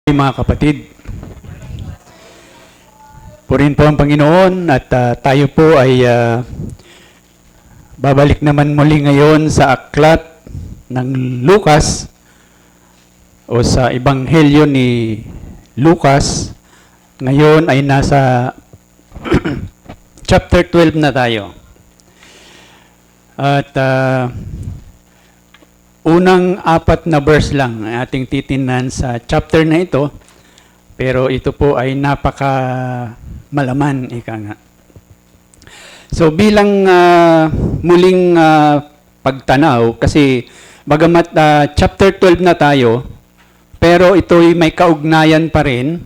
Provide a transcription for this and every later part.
Mga kapatid, purihin po ang Panginoon at tayo po ay babalik naman muli ngayon sa aklat ng Lucas o sa Ebanghelyo ni Lucas. Ngayon ay nasa chapter 12 na tayo. At unang 4 na verse lang ang ating titingnan sa chapter na ito, pero ito po ay napaka malaman, ika nga. So bilang muling pagtanaw, kasi bagamat chapter 12 na tayo, pero ito'y may kaugnayan pa rin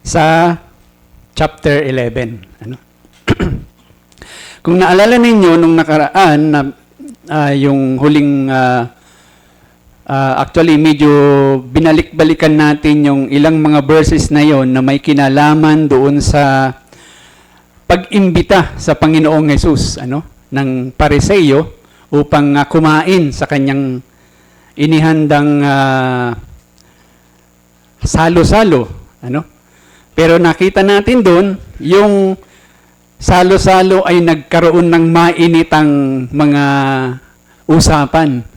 sa chapter 11. Ano? Kung naalala ninyo nung nakaraan na yung huling actually, medyo binalik-balikan natin yung ilang mga verses na yon na may kinalaman doon sa pag-imbita sa Panginoong Hesus, ng Pariseo upang kumain sa kanyang inihandang salo-salo. Pero nakita natin doon, yung salo-salo ay nagkaroon ng mainitang mga usapan.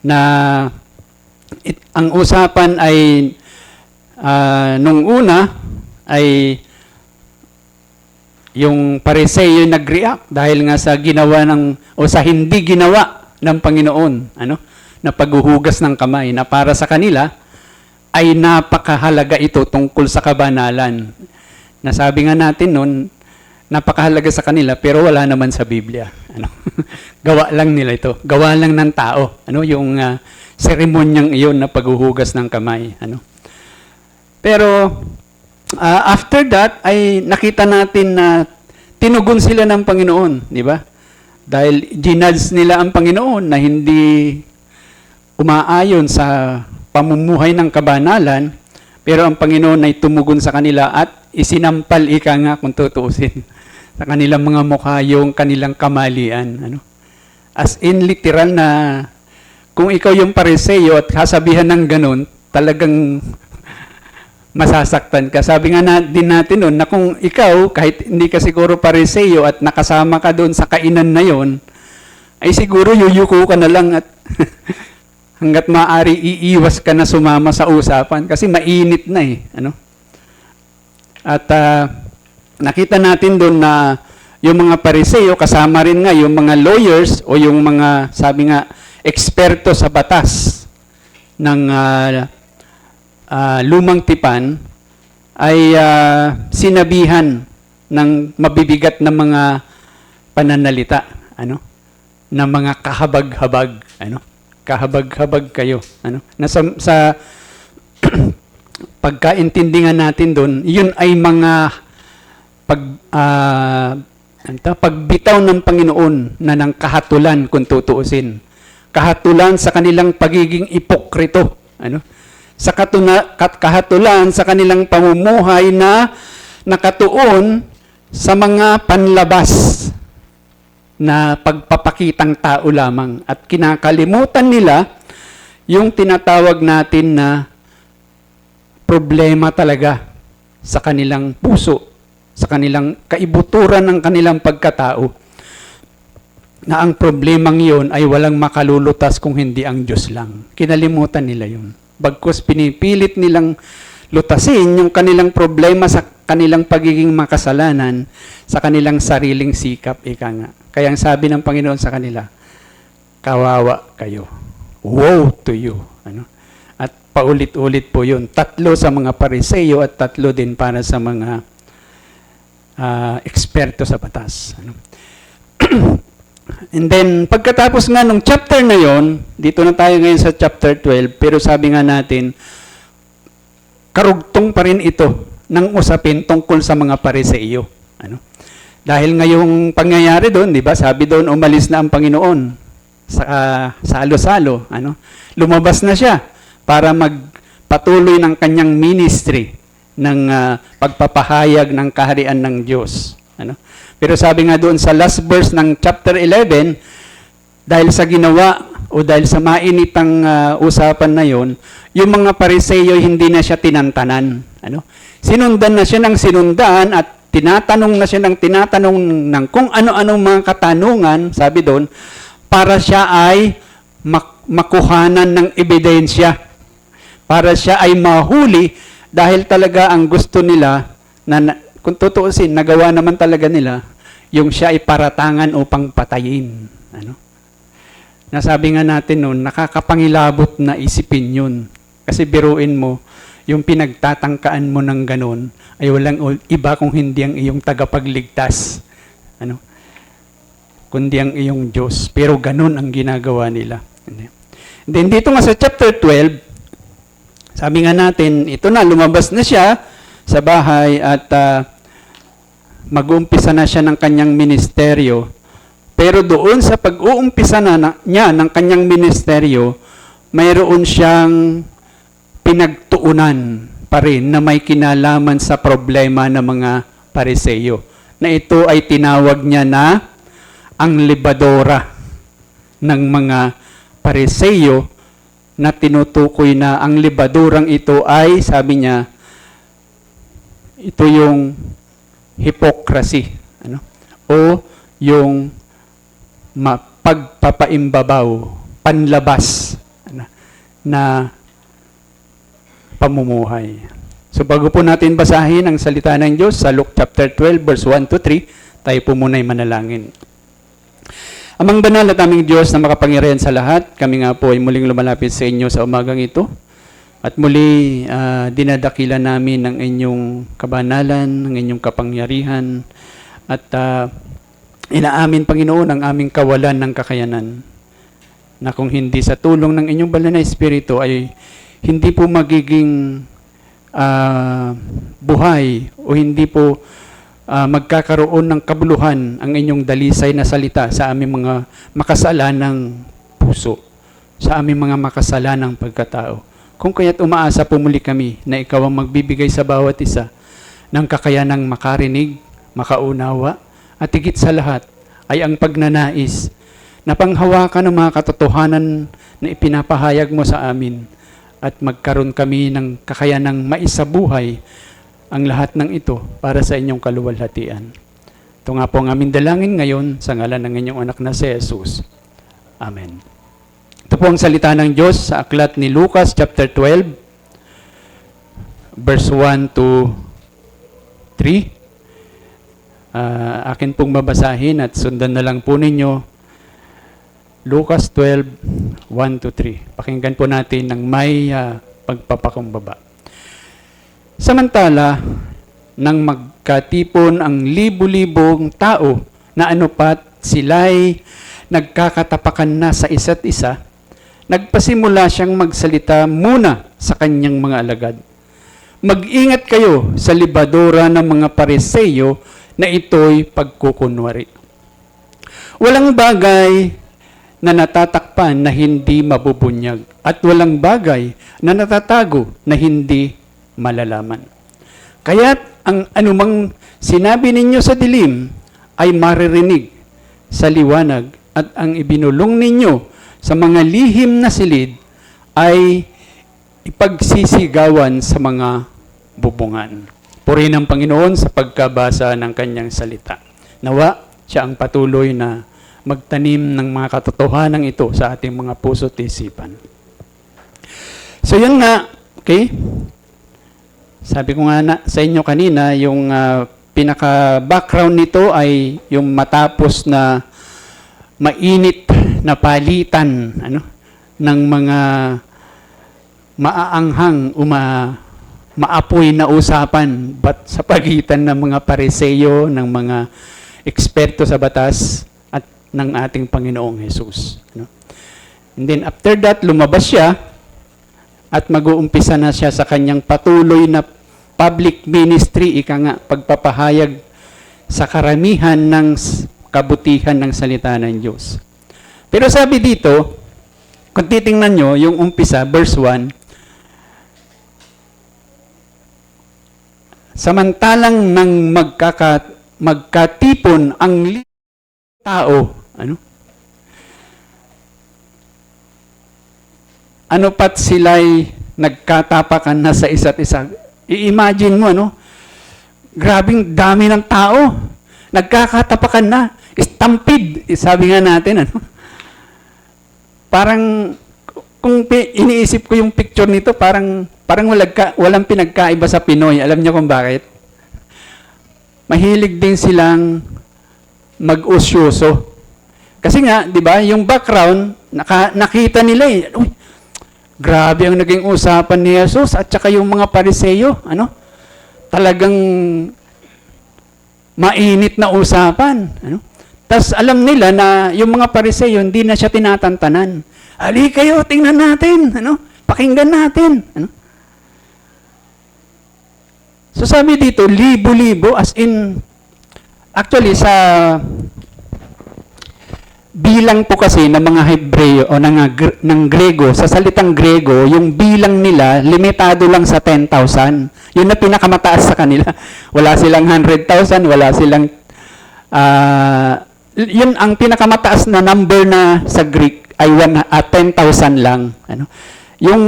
Na ang usapan ay nung una ay yung Pariseo nag-react dahil nga sa ginawa o sa hindi ginawa ng Panginoon, na paghuhugas ng kamay, na para sa kanila ay napakahalaga ito tungkol sa kabanalan. Nasabi nga natin noon, napakahalaga sa kanila pero wala naman sa Biblia. Gawa lang nila ito. Gawa lang ng tao. Yung seremonyang iyon na paghuhugas ng kamay. Pero after that ay nakita natin na tinugon sila ng Panginoon, di ba? Dahil ginudge nila ang Panginoon na hindi umaayon sa pamumuhay ng kabanalan, pero ang Panginoon ay tumugon sa kanila at isinampal ika nga kung tutuusin sa kanilang mga mukha yung kanilang kamalian. As in literal na kung ikaw yung Pariseo at sasabihan ng ganun, talagang masasaktan ka. Sabi nga din natin noon na kung ikaw, kahit hindi ka siguro Pariseo at nakasama ka doon sa kainan na yon, ay siguro yuyuko ka na lang at hanggat maaari iiwas ka na sumama sa usapan kasi mainit na At nakita natin doon na yung mga Pariseo, kasama rin nga yung mga lawyers o yung mga, sabi nga, eksperto sa batas ng lumang tipan, ay sinabihan ng mabibigat na mga pananalita, na mga kahabag-habag, kahabag-habag kayo. Sa pagkaintindingan natin doon, yun ay mga pagbitaw ng Panginoon na ng kahatulan kung tutuusin. Kahatulan sa kanilang pagiging ipokrito. Kahatulan sa kanilang pamumuhay na nakatuon sa mga panlabas na pagpapakitang tao lamang. At kinakalimutan nila yung tinatawag natin na problema talaga sa kanilang puso, sa kanilang kaibuturan ng kanilang pagkatao, na ang problemang iyon ay walang makalulutas kung hindi ang Diyos lang. Kinalimutan nila yun. Bagkus pinipilit nilang lutasin yung kanilang problema sa kanilang pagiging makasalanan, sa kanilang sariling sikap, ika nga. Kaya ang sabi ng Panginoon sa kanila, kawawa kayo. Woe to you. At paulit-ulit po yun. 3 sa mga Pariseo at 3 din para sa mga eksperto sa batas. And then, pagkatapos nga nung chapter na yon, dito na tayo ngayon sa chapter 12, pero sabi nga natin, karugtong pa rin ito ng usapin tungkol sa mga Pariseo. Dahil ngayong pangyayari doon, di ba, sabi doon, umalis na ang Panginoon sa salo-salo. Lumabas na siya para magpatuloy ng kanyang ministry ng pagpapahayag ng kaharian ng Diyos. Pero sabi nga doon sa last verse ng chapter 11, dahil sa ginawa o dahil sa mainitang usapan na yon, yung mga Pariseyo hindi na siya tinantanan. Ano? Sinundan na siya ng sinundan at tinatanong na siya ng tinatanong ng kung ano-anong mga katanungan, sabi doon, para siya ay makuhanan ng ebidensya. Para siya ay mahuli dahil talaga ang gusto nila, na kung tutuusin, nagawa naman talaga nila, yung siya ay paratangan upang patayin. Ano? Nasabi nga natin noon, nakakapangilabot na isipin yun. Kasi biruin mo, yung pinagtatangkaan mo ng ganun, ay walang iba kung hindi ang iyong tagapagligtas. Ano? Kundi ang iyong Diyos. Pero ganun ang ginagawa nila. Then dito nga sa chapter 12, sabi nga natin, ito na, lumabas na siya sa bahay at mag-uumpisa na siya ng kanyang ministeryo. Pero doon sa pag-uumpisa niya ng kanyang ministeryo, mayroon siyang pinagtuunan pa rin na may kinalaman sa problema ng mga Pariseyo. Na ito ay tinawag niya na ang libadora ng mga Pariseyo, na tinutukoy na ang libadurang ito ay, sabi niya, ito yung hypocrisy, ano? O yung pagpapaimbabaw, panlabas na pamumuhay. So bago po natin basahin ang salita ng Diyos sa Luke chapter 12 verse 1 to 3, tayo po muna'y manalangin. Amang banal at aming Diyos na makapangyarihan sa lahat, kami nga po ay muling lumalapit sa inyo sa umagang ito. At muli, dinadakilan namin ang inyong kabanalan, ang inyong kapangyarihan, at inaamin, Panginoon, ang aming kawalan ng kakayanan, na kung hindi sa tulong ng inyong banal na Espiritu ay hindi po magiging buhay o hindi po magkakaroon ng kabuluhan ang inyong dalisay na salita sa aming mga makasalanang puso, sa aming mga makasalanang pagkatao. Kung kaya't umaasa po muli kami na ikaw ang magbibigay sa bawat isa ng kakayanang makarinig, makaunawa, at higit sa lahat ay ang pagnanais na panghawakan ng mga katotohanan na ipinapahayag mo sa amin at magkaroon kami ng kakayanang maisabuhay ang lahat ng ito para sa inyong kaluwalhatian. Ito nga po ang aming dalangin ngayon sa ngalan ng inyong anak na si Jesus. Amen. Ito po ang salita ng Diyos sa aklat ni Lucas chapter 12 verse 1 to 3. Akin pong babasahin at sundan na lang po ninyo. Lucas 12, 1 to 3. Pakinggan po natin ng may pagpapakumbaba. Samantala, nang magkatipon ang libu-libong tao na anupat sila'y nagkakatapakan na sa isa't isa, nagpasimula siyang magsalita muna sa kanyang mga alagad. Mag-ingat kayo sa libadora ng mga Pariseyo na ito'y pagkukunwari. Walang bagay na natatakpan na hindi mabubunyag at walang bagay na natatago na hindi malalaman. Kaya't ang anumang sinabi ninyo sa dilim ay maririnig sa liwanag at ang ibinulong ninyo sa mga lihim na silid ay ipagsisigawan sa mga bubungan. Purihin ang Panginoon sa pagkabasa ng kanyang salita. Nawa siya ang patuloy na magtanim ng mga katotohanan ito sa ating mga puso at isipan. So yun nga, okay? Sabi ko nga sa inyo kanina, yung pinaka-background nito ay yung matapos na mainit na palitan ng mga maaanghang maapoy na usapan sa pagitan ng mga Pariseyo, ng mga eksperto sa batas at ng ating Panginoong Jesus. And then after that, lumabas siya at mag-uumpisa na siya sa kanyang patuloy na public ministry, pagpapahayag sa karamihan ng kabutihan ng salita ng Diyos. Pero sabi dito, kung titingnan nyo, yung umpisa, verse 1, samantalang nang magkatipon ang tao, ano pat sila'y nagkatapakan na sa isa't isa. I-imagine mo, ano? Grabing dami ng tao. Nagkakatapakan na. Stampede, sabi nga natin, ano? Parang, kung iniisip ko yung picture nito, parang walang pinagkaiba sa Pinoy. Alam niyo kung bakit? Mahilig din silang mag-usyoso. Kasi nga, di ba, yung background, nakita nila eh. Uy, grabe ang naging usapan ni Jesus at saka yung mga Pariseyo, ano? Talagang mainit na usapan, ano? Tapos alam nila na yung mga Pariseyo hindi na siya tinatantanan. Ali kayo, tingnan natin, ano? Pakinggan natin, ano? So sabi dito, libo-libo, as in, actually sa bilang po kasi ng mga Hebreo o ng Grego, sa salitang Grego, yung bilang nila, limitado lang sa 10,000. Yun na pinakamataas sa kanila. Wala silang 100,000, wala silang, yun ang pinakamataas na number na sa Greek ay 10,000 lang. Ano? Yung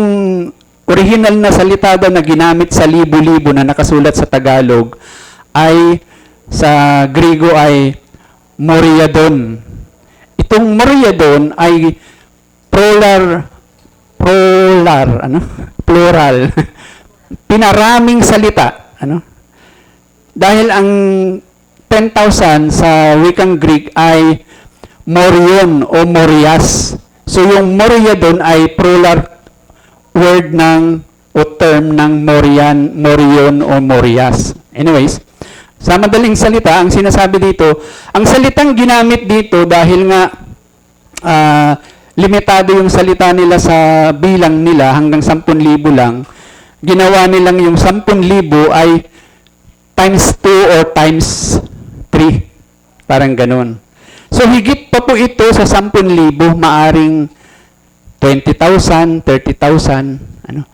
original na salita na ginamit sa libo-libo na nakasulat sa Tagalog ay sa Grego ay moriadon. Itong moriadon ay plural. Pinaraming salita, ano? Dahil ang 10,000 sa wikang Greek ay morion o morias. So yung moriadon ay plural word ng o term ng morion o morias. Anyways, sa madaling salita, ang sinasabi dito, ang salitang ginamit dito dahil nga limitado yung salita nila sa bilang nila hanggang 10,000 lang, ginawa nilang yung 10,000 ay times 2 or times 3. Parang ganun. So higit pa po ito sa 10,000, maaring 20,000, 30,000. Ano?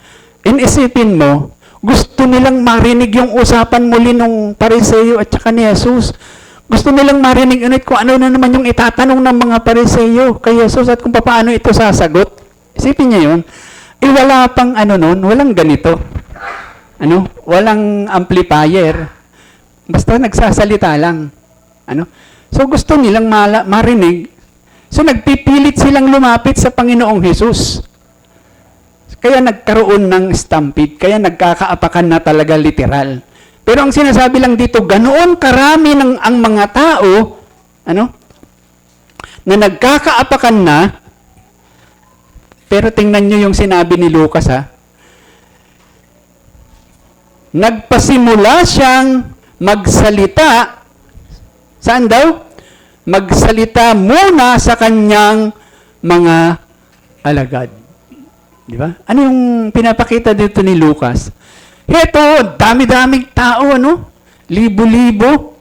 Inisipin mo, gusto nilang marinig yung usapan muli ng Pariseyo at saka ni Jesus. Gusto nilang marinig ulit kung ano na naman yung itatanong ng mga Pariseyo kay Jesus at kung paano ito sasagot. Isipin niya yun. Wala pang walang ganito. Walang amplifier. Basta nagsasalita lang. So gusto nilang marinig. So nagpipilit silang lumapit sa Panginoong Jesus. Kaya nagkaroon ng stampede, kaya nagkakaapakan na talaga literal. Pero ang sinasabi lang dito, ganoon karami ang mga tao, na nagkakaapakan na, pero tingnan nyo yung sinabi ni Lucas, nagpasimula siyang magsalita, saan daw? Magsalita muna sa kanyang mga alagad. Di ba? Ano yung pinapakita dito ni Lucas? Heto, dami-daming tao, libo-libo,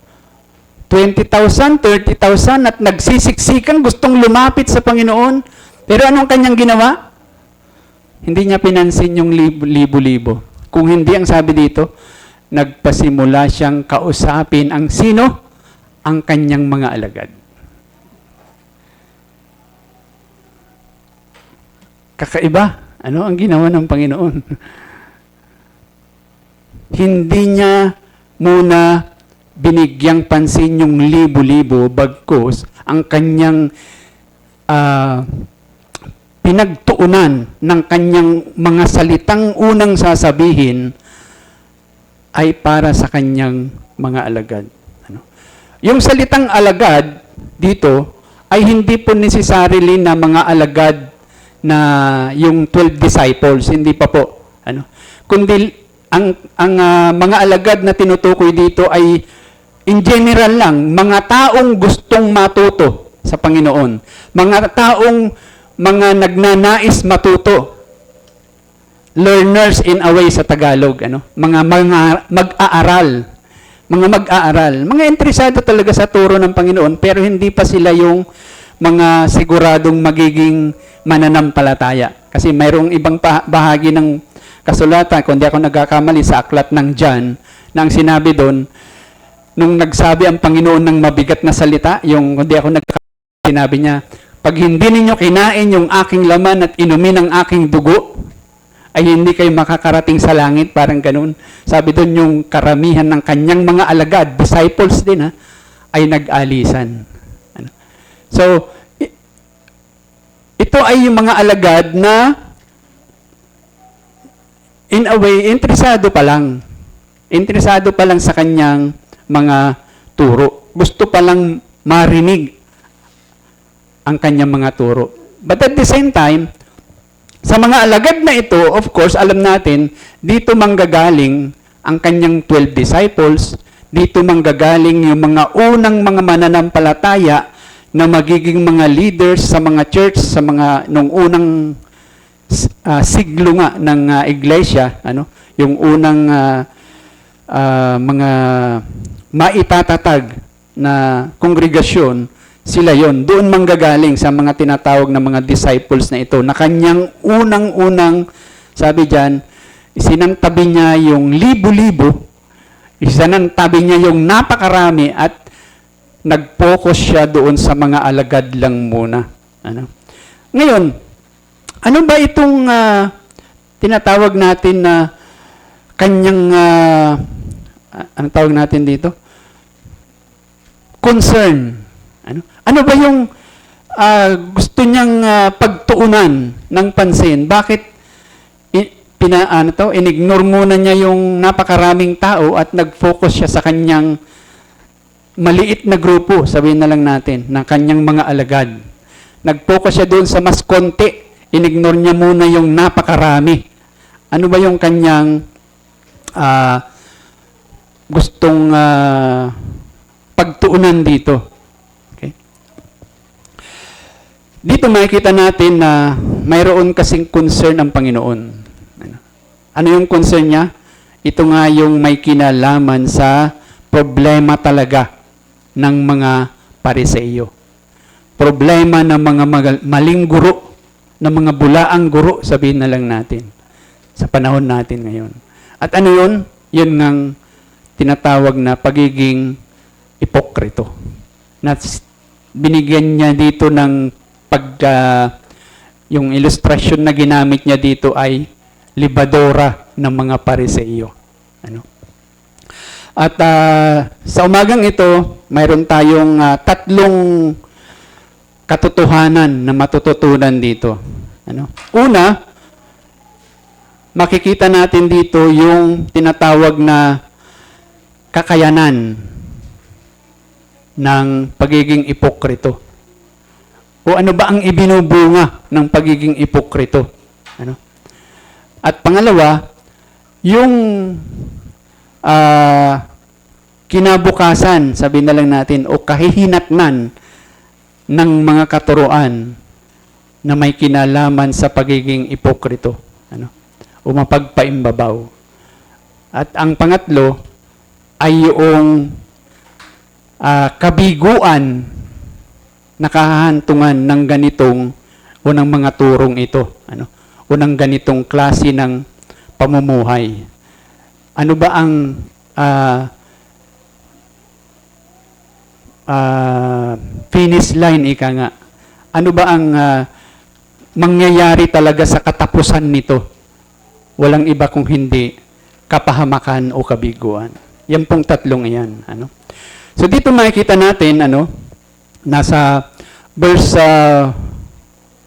20,000, 30,000 at nagsisiksikan, gustong lumapit sa Panginoon. Pero anong kanyang ginawa? Hindi niya pinansin yung libo-libo. Kung hindi, ang sabi dito, nagpasimula siyang kausapin ang sino? Ang kanyang mga alagad. Kakaiba. Ano ang ginawa ng Panginoon? Hindi niya muna binigyang pansin yung libo-libo, bagkus ang kanyang pinagtuunan ng kanyang mga salitang unang sasabihin ay para sa kanyang mga alagad. Yung salitang alagad dito ay hindi po necessarily na mga alagad na yung 12 disciples, hindi pa po. Kundi ang mga alagad na tinutukoy dito ay in general lang, mga taong gustong matuto sa Panginoon. Mga taong mga nagnanais matuto. Learners in a way sa Tagalog, mga mag-aaral. Mga mag-aaral. Mga interesado talaga sa turo ng Panginoon, pero hindi pa sila yung mga siguradong magiging mananampalataya. Kasi mayroong ibang bahagi ng kasulatan, kung di ako nagkakamali, sa aklat ng John, na ang sinabi doon, nung nagsabi ang Panginoon ng mabigat na salita, yung kung di ako nagkakamali, sinabi niya, pag hindi ninyo kinain yung aking laman at inumin ang aking dugo, ay hindi kayo makakarating sa langit, parang ganun. Sabi doon yung karamihan ng kanyang mga alagad, disciples din ay nag-alisan. So, ito ay yung mga alagad na in a way, interesado pa lang. Interesado pa lang sa kanyang mga turo. Gusto pa lang marinig ang kanyang mga turo. But at the same time, sa mga alagad na ito, of course, alam natin, dito manggagaling ang kanyang 12 disciples, dito manggagaling yung mga unang mga mananampalataya na magiging mga leaders sa mga church, sa mga nung unang siglo nga ng iglesia, yung unang mga maitatag na kongregasyon, sila yon. Doon manggagaling sa mga tinatawag na mga disciples na ito, na kanyang unang-unang, sabi diyan, isinantabi niya yung libo-libo, isinantabi niya yung napakarami, at nag-focus siya doon sa mga alagad lang muna. Ngayon, ano ba itong tinatawag natin na kanyang, ano tawag natin dito? Concern. Ano ba yung gusto niyang pagtuunan ng pansin? Bakit inignore muna niya yung napakaraming tao at nag-focus siya sa kanyang maliit na grupo, sabihin na lang natin, ng kanyang mga alagad. Nag-focus siya doon sa mas konti. Inignore niya muna yung napakarami. Ano ba yung kanyang gustong pagtuunan dito? Okay. Dito makikita natin na mayroon kasing concern ang Panginoon. Ano yung concern niya? Ito nga yung may kinalaman sa problema talaga ng mga Pariseo. Problema ng mga maling guro, ng mga bulaang guro, sabihin na lang natin, sa panahon natin ngayon. At ano yun? Yun ngang tinatawag na pagiging ipokrito. Na binigyan niya dito ng yung illustration na ginamit niya dito ay libadora ng mga Pariseo. At sa umagang ito, mayroon tayong tatlong katotohanan na matututunan dito. Una, makikita natin dito yung tinatawag na kakayanan ng pagiging ipokrito. O ano ba ang ibinubunga ng pagiging ipokrito? At pangalawa, yung kinabukasan, sabihin na lang natin, o kahihinatnan ng mga katuruan na may kinalaman sa pagiging ipokrito. O mapagpaimbabaw. At ang pangatlo ay yung kabiguan na kahahantungan ng ganitong o ng mga turong ito. O ng ganitong klase ng pamumuhay. Ano ba ang finish line, ika nga? Ano ba ang mangyayari talaga sa katapusan nito? Walang iba kung hindi kapahamakan o kabiguan. Yan pong tatlong iyan. So dito makikita natin, nasa verse 1,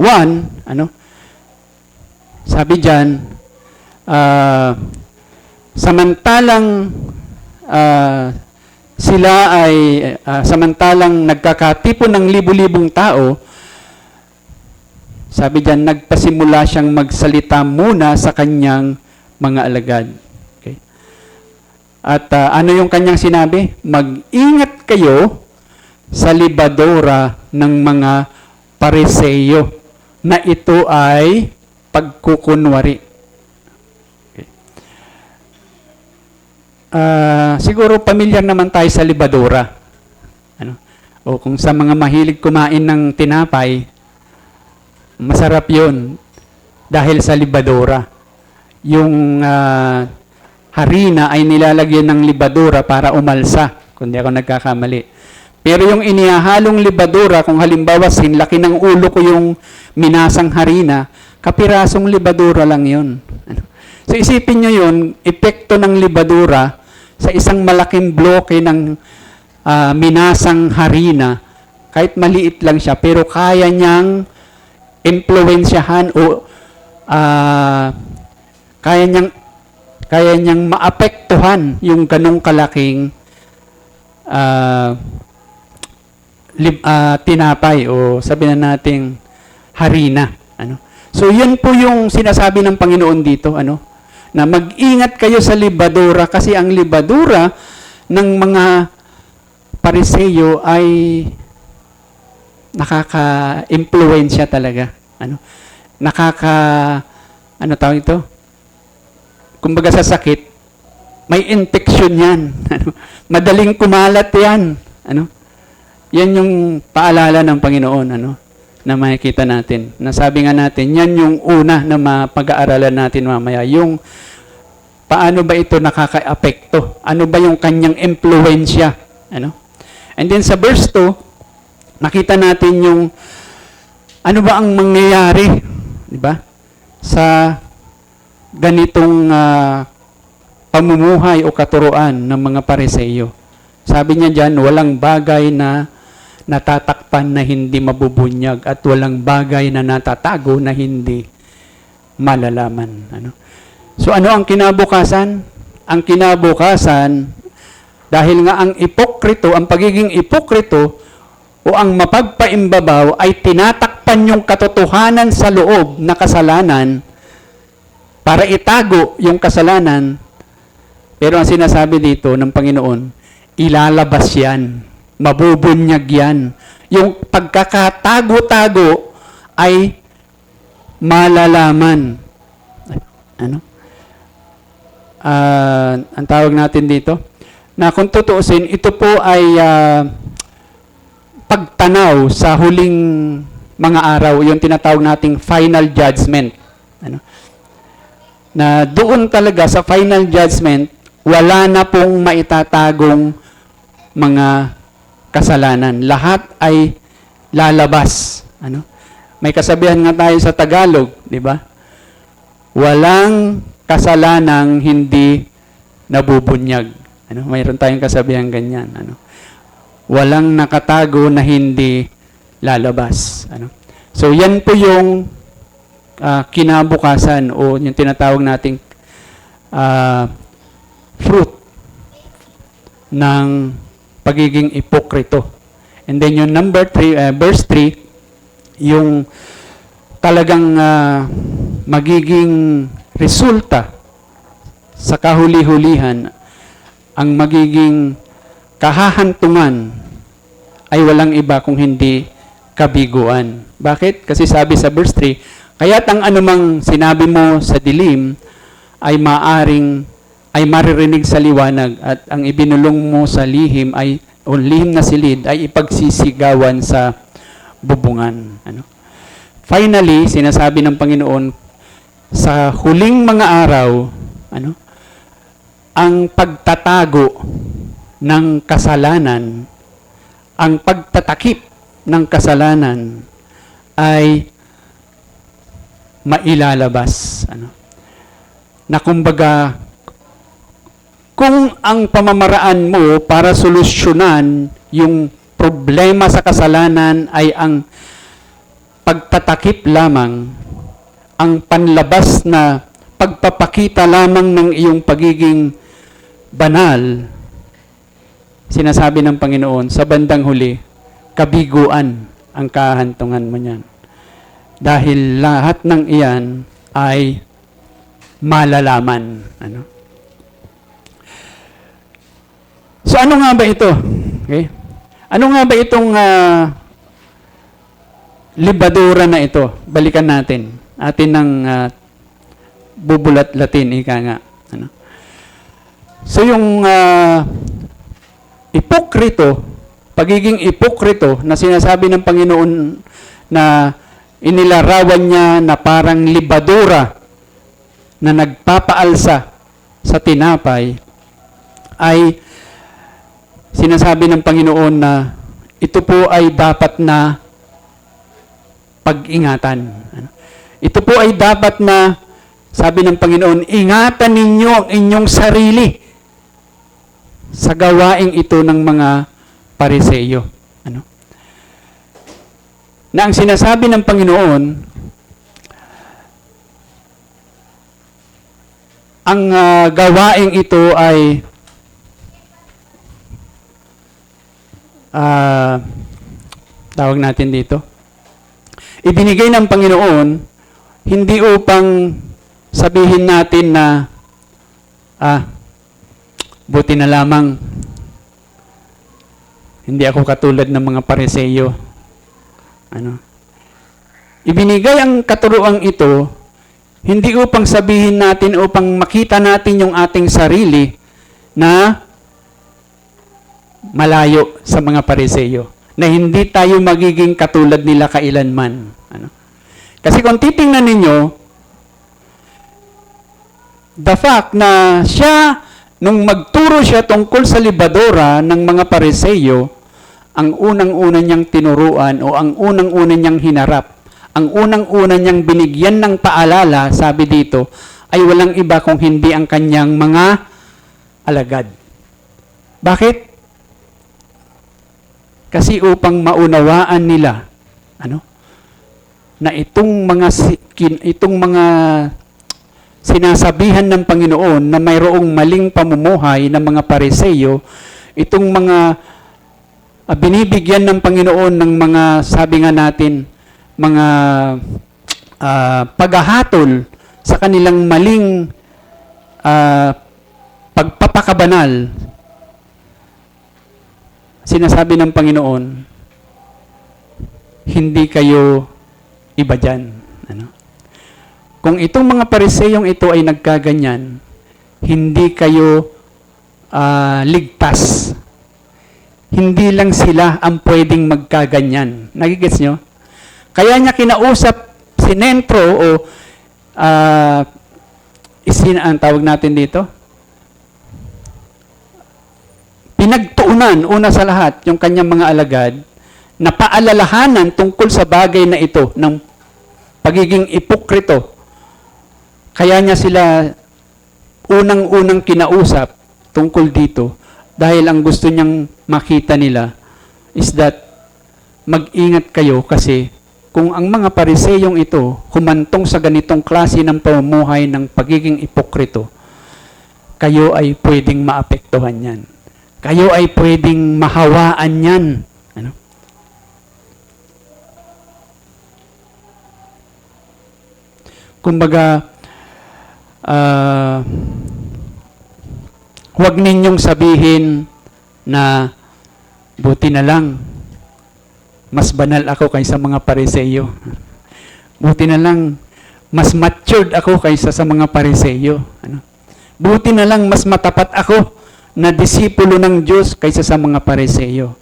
sabi diyan, samantalang sila ay samantalang nagkakatipon ng libu-libong tao, sabi diyan, nagpasimula siyang magsalita muna sa kanyang mga alagad. Okay? At ano yung kanyang sinabi? Mag-ingat kayo sa libadora ng mga Pariseo na ito ay pagkukunwari. Okay. Siguro pamilyar naman tayo sa libadora. O kung sa mga mahilig kumain ng tinapay, masarap yun dahil sa libadora. Yung harina ay nilalagyan ng libadora para umalsa, kung di ako nagkakamali. Pero yung inihahalong libadura, kung halimbawa sinlaki ng ulo ko yung minasang harina, kapirasong libadura lang yun. So isipin nyo yun, epekto ng libadura sa isang malaking bloke ng minasang harina, kahit maliit lang siya, pero kaya niyang impluwensyahan o kaya niyang maapektuhan yung ganong kalaking tinapay o sabi na nating harina. So yun po yung sinasabi ng Panginoon dito, na mag-ingat kayo sa libadura kasi ang libadura ng mga Pariseyo ay nakaka-impluwensya talaga. Tawag ito? Kumbaga sa sakit, may infection yan. Madaling kumalat yan. Yan yung paalala ng Panginoon, na makikita natin. Nasabi nga natin, yan yung una na mapag-aaralan natin mamaya. Yung paano ba ito nakaka-apekto? Ano ba yung kanyang impluwensya? And then sa verse 2, nakita natin yung ano ba ang mangyayari, di ba? Sa ganitong pamumuhay o katuruan ng mga Pariseyo. Sabi niya diyan, walang bagay na natatakpan na hindi mabubunyag at walang bagay na natatago na hindi malalaman. So ano ang kinabukasan? Ang kinabukasan, dahil nga ang pagiging ipokrito o ang mapagpaimbabaw ay tinatakpan yung katotohanan sa loob na kasalanan para itago yung kasalanan. Pero ang sinasabi dito ng Panginoon, ilalabas yan. Mabubunyag yan. Yung pagkakatago-tago ay malalaman. Ang tawag natin dito, na kung tutuusin, ito po ay pagtanaw sa huling mga araw, yung tinatawag nating final judgment. Na doon talaga sa final judgment, wala na pong maitatagong mga kasalanan. Lahat ay lalabas. May kasabihan nga tayo sa Tagalog, di ba? Walang kasalanang hindi nabubunyag. Mayroon tayong kasabihan ganyan. Walang nakatago na hindi lalabas. So yan po yung kinabukasan o yung tinatawag nating fruit ng pagiging ipokrito. And then yung number 3, verse 3, yung talagang magiging resulta sa kahuli-hulihan, ang magiging kahahantungan ay walang iba kung hindi kabiguan. Bakit? Kasi sabi sa verse 3, kaya't ang anumang sinabi mo sa dilim ay maririnig sa liwanag at ang ibinulong mo sa lihim o lihim na silid ay ipagsisigawan sa bubungan. Finally, sinasabi ng Panginoon, sa huling mga araw, ang pagtatago ng kasalanan, ang pagtatakip ng kasalanan ay mailalabas. Na kumbaga, kung ang pamamaraan mo para solusyonan yung problema sa kasalanan ay ang pagtatakip lamang, ang panlabas na pagpapakita lamang ng iyong pagiging banal, sinasabi ng Panginoon, sa bandang huli, kabiguan ang kahantungan mo niyan. Dahil lahat ng iyan ay malalaman. So ano nga ba ito? Okay? Ano nga ba itong libadura na ito? Balikan natin. Atin ng bubulat-latin, ika nga. So yung ipokrito, pagiging ipokrito na sinasabi ng Panginoon na inilarawan niya na parang libadura na nagpapaalsa sa tinapay, ay sinasabi ng Panginoon na ito po ay dapat na pag-ingatan. Ito po ay dapat na, sabi ng Panginoon, ingatan ninyo ang inyong sarili sa gawaing ito ng mga Pariseyo. Na ang sinasabi ng Panginoon, ang gawaing ito ay tawag natin dito, ibinigay ng Panginoon hindi upang sabihin natin na buti na lamang hindi ako katulad ng mga Pariseyo. Ibinigay ang katuruang ito hindi upang sabihin natin, upang makita natin yung ating sarili na malayo sa mga Pariseyo, na hindi tayo magiging katulad nila kailanman. Kasi kung titingnan ninyo, the fact na siya, nung magturo siya tungkol sa libadora ng mga Pariseyo, ang unang-una niyang tinuruan o ang unang-una niyang hinarap, ang unang-una niyang binigyan ng paalala, sabi dito, ay walang iba kung hindi ang kanyang mga alagad. Bakit? Kasi upang maunawaan nila na itong mga sinasabihan ng Panginoon na mayroong maling pamumuhay ng mga Pariseyo, itong mga binibigyan ng Panginoon ng mga, sabi nga natin, mga paghahatol sa kanilang maling pagpapakabanal, sinasabi ng Panginoon, hindi kayo iba dyan. Kung itong mga Pariseyong ito ay nagkaganyan, hindi kayo ligtas. Hindi lang sila ang pwedeng magkaganyan. Nagigets nyo? Kaya niya kinausap si Nentro o ang tawag natin dito? Pinagtuunan, una sa lahat, yung kanyang mga alagad, na paalalahanan tungkol sa bagay na ito, ng pagiging ipokrito. Kaya niya sila unang-unang kinausap tungkol dito, dahil ang gusto niyang makita nila is that mag-ingat kayo kasi kung ang mga Pariseyong ito humantong sa ganitong klase ng pamumuhay ng pagiging ipokrito, kayo ay pwedeng maapektuhan yan. Kayo ay pwedeng mahawaan yan. Kumbaga, huwag ninyong sabihin na buti na lang, mas banal ako kaysa mga Pariseyo. Buti na lang, mas matured ako kaysa sa mga Pariseyo. Buti na lang, mas matapat ako na disipulo ng Diyos kaysa sa mga Pariseyo.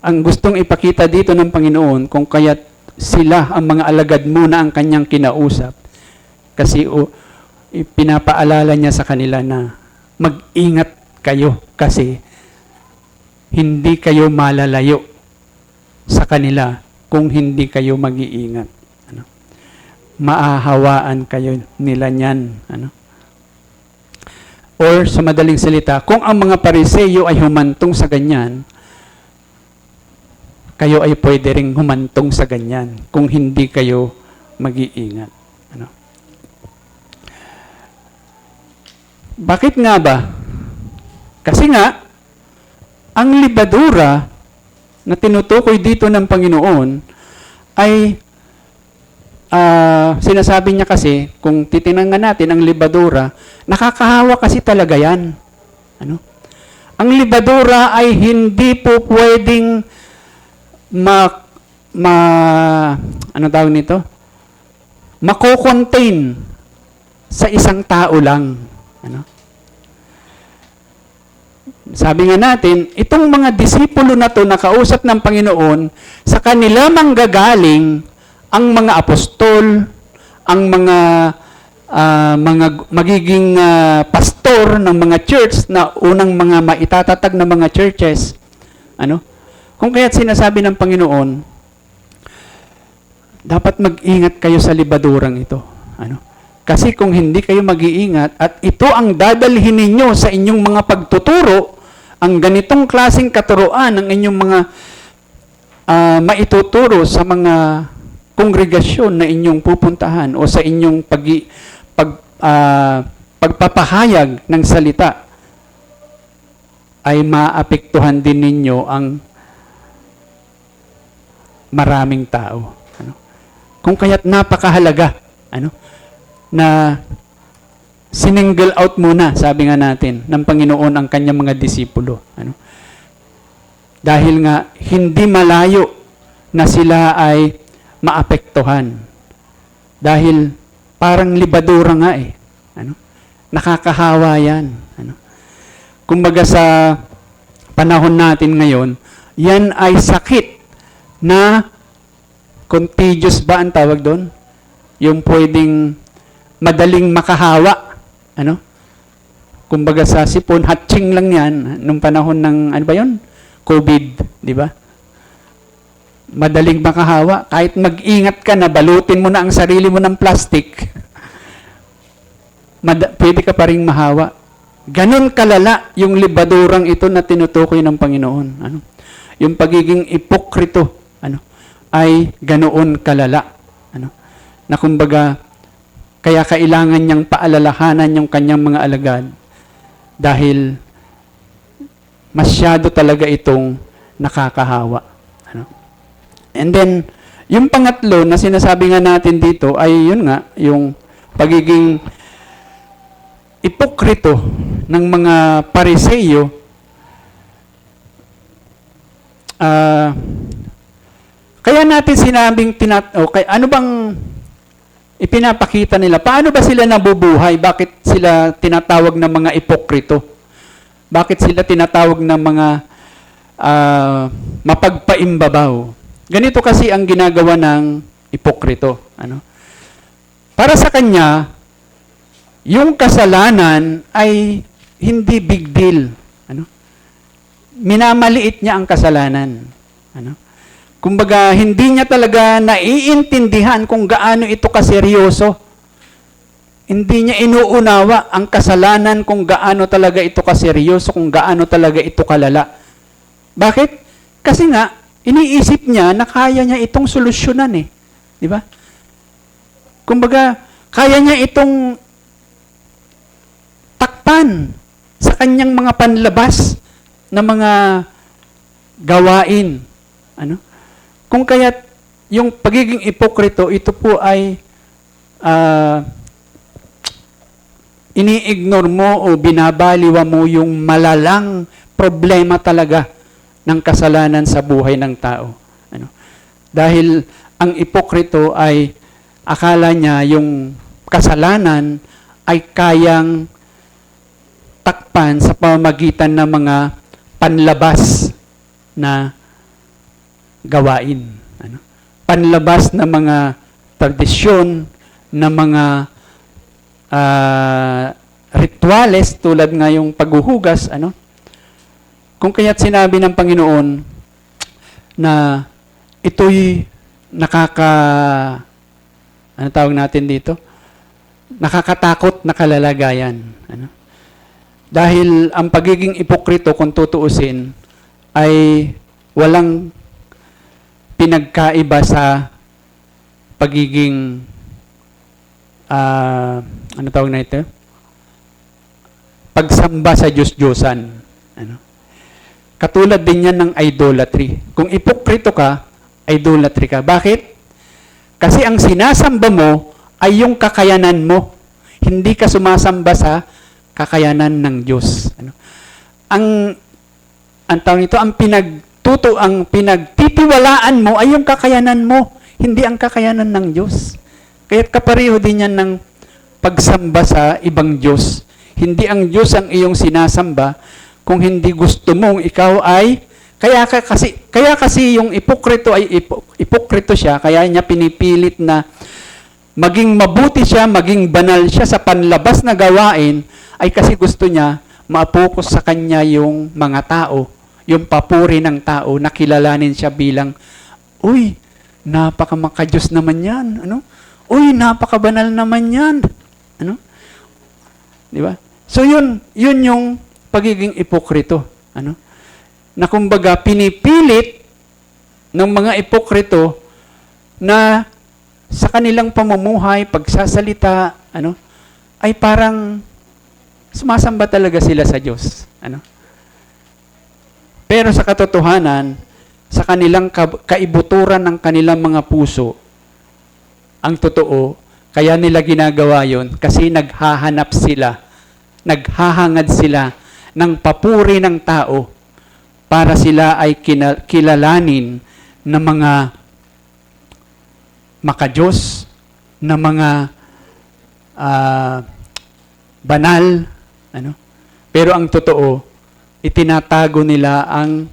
Ang gustong ipakita dito ng Panginoon, kung kaya't sila ang mga alagad muna ang kanyang kinausap, kasi pinapaalala niya sa kanila na mag-ingat kayo kasi hindi kayo malalayo sa kanila kung hindi kayo mag-iingat. Maahawaan kayo nila niyan. Or sa madaling salita, kung ang mga Pariseyo ay humantong sa ganyan, kayo ay pwede ring humantong sa ganyan kung hindi kayo mag-iingat. Bakit nga ba? Kasi nga, ang libadura na tinutukoy dito ng Panginoon ay sinasabi niya kasi, kung titingnan natin ang libadura, nakakahawa kasi talaga yan. Ang libadura ay hindi po pwedeng mako-contain sa isang tao lang. Sabi nga natin, itong mga disipulo na to nakausap ng Panginoon, sa kanila manggagaling ang mga apostol, ang mga magiging pastor ng mga church na unang mga maitatatag na mga churches. Kung kaya't sinasabi ng Panginoon, dapat mag-ingat kayo sa libadurang ito. Ano? Kasi kung hindi kayo mag-iingat at ito ang dadalhin ninyo sa inyong mga pagtuturo, ang ganitong klaseng katuruan ng inyong mga maituturo sa mga kongregasyon na inyong pupuntahan o sa inyong pagpapahayag ng salita, ay maapektuhan din ninyo ang maraming tao. Ano? Kung kaya't napakahalaga, na sininggle out muna, sabi nga natin, ng Panginoon ang kanyang mga disipulo. Dahil nga, hindi malayo na sila ay maapektuhan. Dahil parang libadura nga nakakahawa yan. Kumbaga sa panahon natin ngayon, yan ay sakit na contagious ba ang tawag doon? Yung pwedeng madaling makahawa. Kumbaga sa sipon, hatching lang yan nung panahon ng, COVID, di ba? Madaling makahawa. Kahit mag-ingat ka na, balutin mo na ang sarili mo ng plastic, pwede ka pa rin mahawa. Ganon kalala yung libadurang ito na tinutukoy ng Panginoon. Yung pagiging ipokrito, ay ganoon kalala. Na kumbaga, kaya kailangan niyang paalalahanan yung kanyang mga alagad dahil masyado talaga itong nakakahawa. And then, yung pangatlo na sinasabi nga natin dito ay yun nga, yung pagiging ipokrito ng mga Pariseyo. Kaya natin sinabing, ano bang ipinapakita nila? Paano ba sila nabubuhay? Bakit sila tinatawag na mga ipokrito? Bakit sila tinatawag na mga mapagpaimbabaw? Ganito kasi ang ginagawa ng ipokrito. Para sa kanya, yung kasalanan ay hindi big deal. Minamaliit niya ang kasalanan. Kumbaga, hindi niya talaga naiintindihan kung gaano ito kaseryoso. Hindi niya inuunawa ang kasalanan kung gaano talaga ito kaseryoso, kung gaano talaga ito kalala. Bakit? Kasi nga, iniisip niya na kaya niya itong solusyonan Di ba? Kumbaga, kaya niya itong takpan sa kanyang mga panlabas na mga gawain. Kung kaya't yung pagiging ipokrito, ito po ay ini-ignore mo o binabaliwa mo yung malalang problema talaga ng kasalanan sa buhay ng tao. Dahil ang ipokrito ay akala niya yung kasalanan ay kayang takpan sa pamamagitan ng mga panlabas na gawain. Panlabas na mga tradisyon, na mga rituales tulad nga yung paghuhugas. Kung kaya't sinabi ng Panginoon na ito'y tawag natin dito? Nakakatakot na kalalagayan. Dahil ang pagiging ipokrito, kung tutuusin, ay walang pinagkaiba sa pagiging tawag na ito? Pagsamba sa Diyos-Diyosan. Katulad din yan ng idolatry. Kung ipokrito ka, idolatry ka. Bakit? Kasi ang sinasamba mo ay yung kakayanan mo. Hindi ka sumasamba sa kakayanan ng Diyos. Ang tawag nito, ang pinagtitiwalaan mo ay yung kakayanan mo, hindi ang kakayanan ng Diyos. Kaya kapareho din yan ng pagsamba sa ibang Diyos. Hindi ang Diyos ang iyong sinasamba kung hindi gusto mong ikaw ay kaya kasi yung ipokrito ay ipokrito siya, kaya niya pinipilit na maging mabuti siya, maging banal siya sa panlabas na gawain, ay kasi gusto niya ma-focus sa kanya yung mga tao, yung papuri ng tao, nakilalanin siya bilang, uy, napakamakadiyos naman yan. Ano? Uy, napakabanal naman yan. Ano? Di ba? So yun yung pagiging ipokrito. Ano? Na kumbaga pinipilit ng mga ipokrito na sa kanilang pamumuhay, pagsasalita, ano, ay parang sumasamba talaga sila sa Diyos. Ano? Pero sa katotohanan, sa kanilang kaibuturan ng kanilang mga puso, ang totoo, kaya nila ginagawa yon kasi naghahangad sila ng papuri ng tao para sila ay kilalanin ng mga makadiyos, na mga banal, ano? Pero ang totoo, itinatago nila ang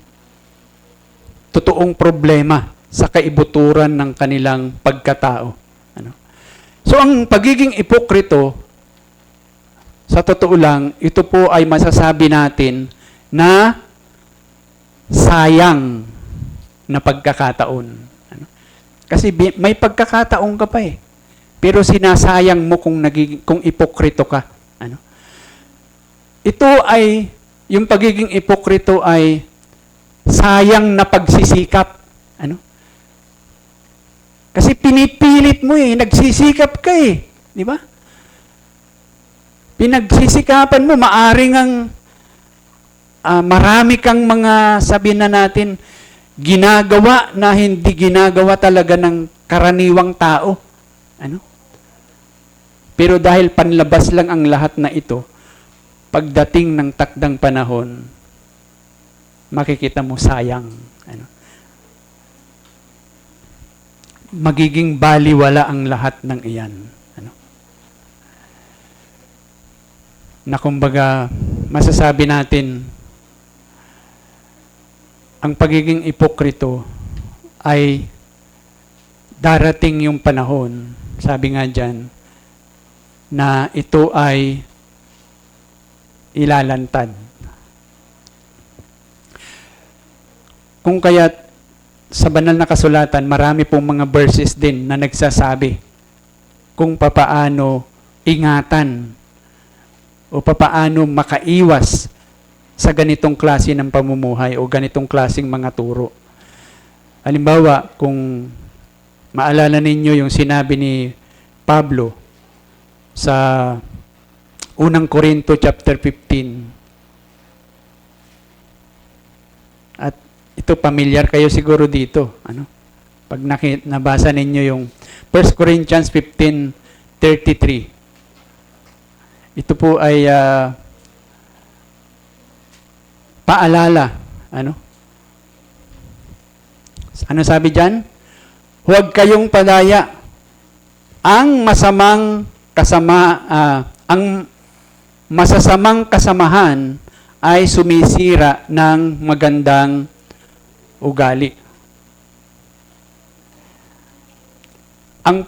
totoong problema sa kaibuturan ng kanilang pagkatao. Ano? So ang pagiging ipokrito, sa totoo lang, ito po ay masasabi natin na sayang na pagkakataon. Ano? Kasi may pagkakataon ka pa eh. Pero sinasayang mo kung ipokrito ka. Ano? Ito ay, yung pagiging ipokrito ay sayang na pagsisikap. Ano? Kasi pinipilit mo eh, nagsisikap ka eh. Di ba? Pinagsisikapan mo, maaring ang marami kang mga, sabihin na natin, ginagawa na hindi ginagawa talaga ng karaniwang tao. Ano? Pero dahil panlabas lang ang lahat na ito, pagdating ng takdang panahon, makikita mo sayang. Ano? Magiging baliwala ang lahat ng iyan. Ano? Na kumbaga, masasabi natin, ang pagiging ipokrito ay darating yung panahon, sabi nga dyan, na ito ay ilalantad. Kung kaya sa banal na kasulatan, marami pong mga verses din na nagsasabi kung papaano ingatan o papaano makaiwas sa ganitong klase ng pamumuhay o ganitong klaseng mga turo. Halimbawa, kung maalala ninyo yung sinabi ni Pablo sa unang Korinto chapter 15. At ito, pamilyar kayo siguro dito. Ano? Pag nabasa ninyo yung 1 Corinthians 15:33. Ito po ay paalala. Ano? Ano sabi dyan? Huwag kayong padaya. Ang masasamang kasamahan ay sumisira ng magandang ugali. Ang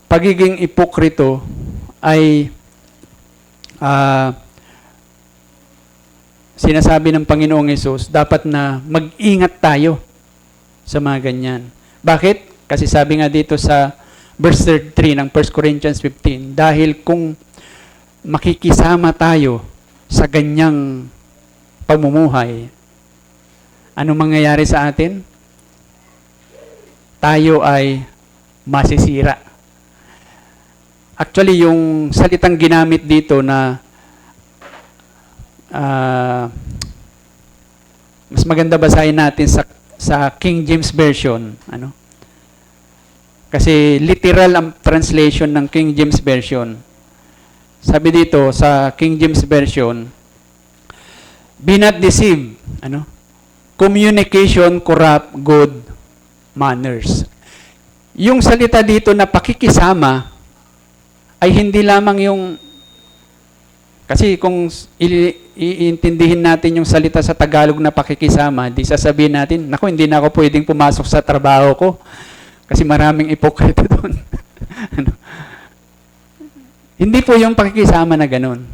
pagiging ipokrito ay sinasabi ng Panginoong Hesus, dapat na mag-ingat tayo sa mga ganyan. Bakit? Kasi sabi nga dito sa verse 3 ng 1 Corinthians 15, dahil kung makikisama tayo sa ganyang pamumuhay, ano mangyayari sa atin? Tayo ay masisira. Actually, yung salitang ginamit dito na mas maganda basahin natin sa King James Version. Ano? Kasi literal ang translation ng King James Version. Sabi dito sa King James Version, be not deceived. Ano? Communication corrupt good manners. Yung salita dito na pakikisama ay hindi lamang yung, kasi kung iintindihin natin yung salita sa Tagalog na pakikisama, di sasabihin natin, naku, hindi na ako pwedeng pumasok sa trabaho ko kasi maraming ipokrito doon. Ano? Hindi po yung pakikisama na ganun.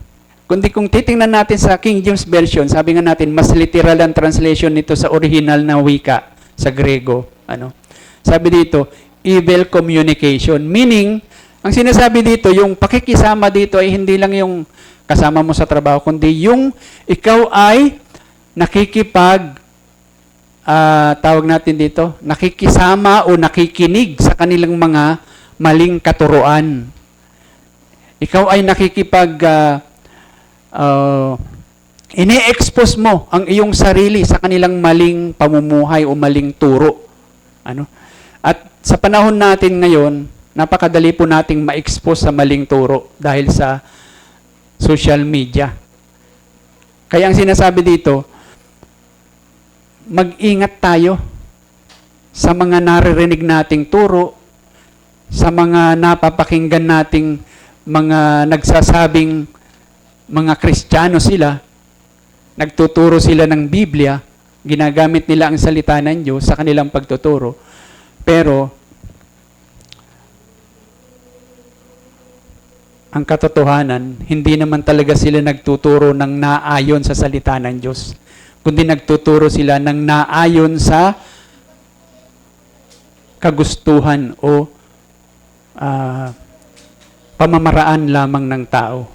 Kundi kung titingnan natin sa King James Version, sabi nga natin, mas literal ang translation nito sa original na wika, sa Grego. Sabi dito, evil communication. Meaning, ang sinasabi dito, yung pakikisama dito ay hindi lang yung kasama mo sa trabaho, kundi yung ikaw ay tawag natin dito, nakikisama o nakikinig sa kanilang mga maling katuruan. Ikaw ay ini-expose mo ang iyong sarili sa kanilang maling pamumuhay o maling turo. At sa panahon natin ngayon, napakadali po nating ma-expose sa maling turo dahil sa social media. Kaya ang sinasabi dito, mag-ingat tayo sa mga naririnig nating turo, sa mga napapakinggan nating mga nagsasabing mga Kristiyano sila, nagtuturo sila ng Biblia, ginagamit nila ang salita ng Diyos sa kanilang pagtuturo. Pero, ang katotohanan, hindi naman talaga sila nagtuturo ng naayon sa salita ng Diyos, kundi nagtuturo sila ng naayon sa kagustuhan o pamamaraan lamang ng tao.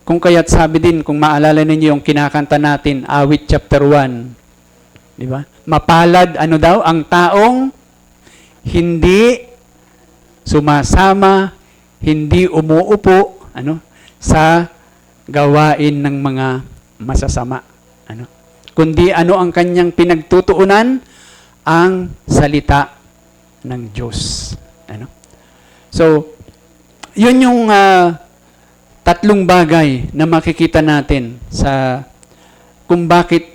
Kung kaya't sabi din, kung maalala ninyo yung kinakanta natin, Awit chapter 1, di ba? Mapalad, ang taong hindi sumasama, hindi umuupo, sa gawain ng mga masasama. Kundi ang kanyang pinagtutuunan? Ang salita ng Diyos. So, yun yung tatlong bagay na makikita natin sa kung bakit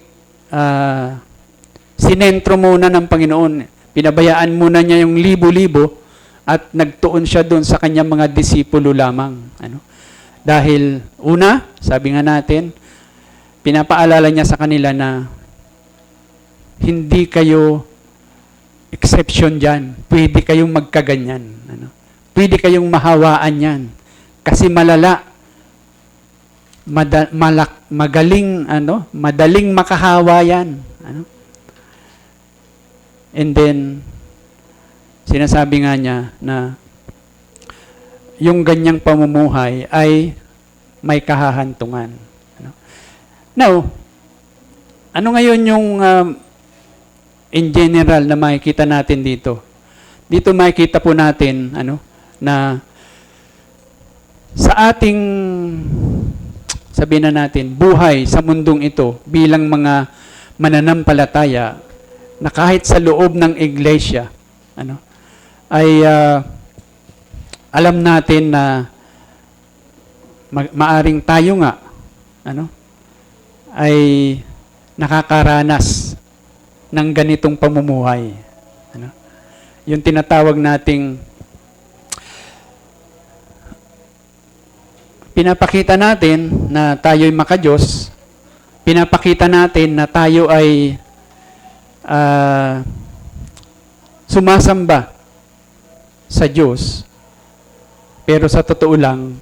sinentro muna ng Panginoon. Pinabayaan muna niya yung libo-libo at nagtuon siya doon sa kanyang mga disipulo lamang. Dahil una, sabi nga natin, pinapaalala niya sa kanila na hindi kayo exception dyan. Pwede kayong magkaganyan. Pwede kayong mahawaan yan. Kasi malala. Madaling makahawa yan. And then, sinasabi nga niya na yung ganyang pamumuhay ay may kahahantungan. Now, ano ngayon yung in general na makikita natin dito? Dito makikita po natin na sa ating sabihin na natin buhay sa mundong ito bilang mga mananampalataya na kahit sa loob ng iglesia ay alam natin na maaring tayo nga ay nakakaranas ng ganitong pamumuhay. Yung tinatawag nating pinapakita natin na tayo'y makadiyos, pinapakita natin na tayo ay sumasamba sa Diyos, pero sa totoo lang,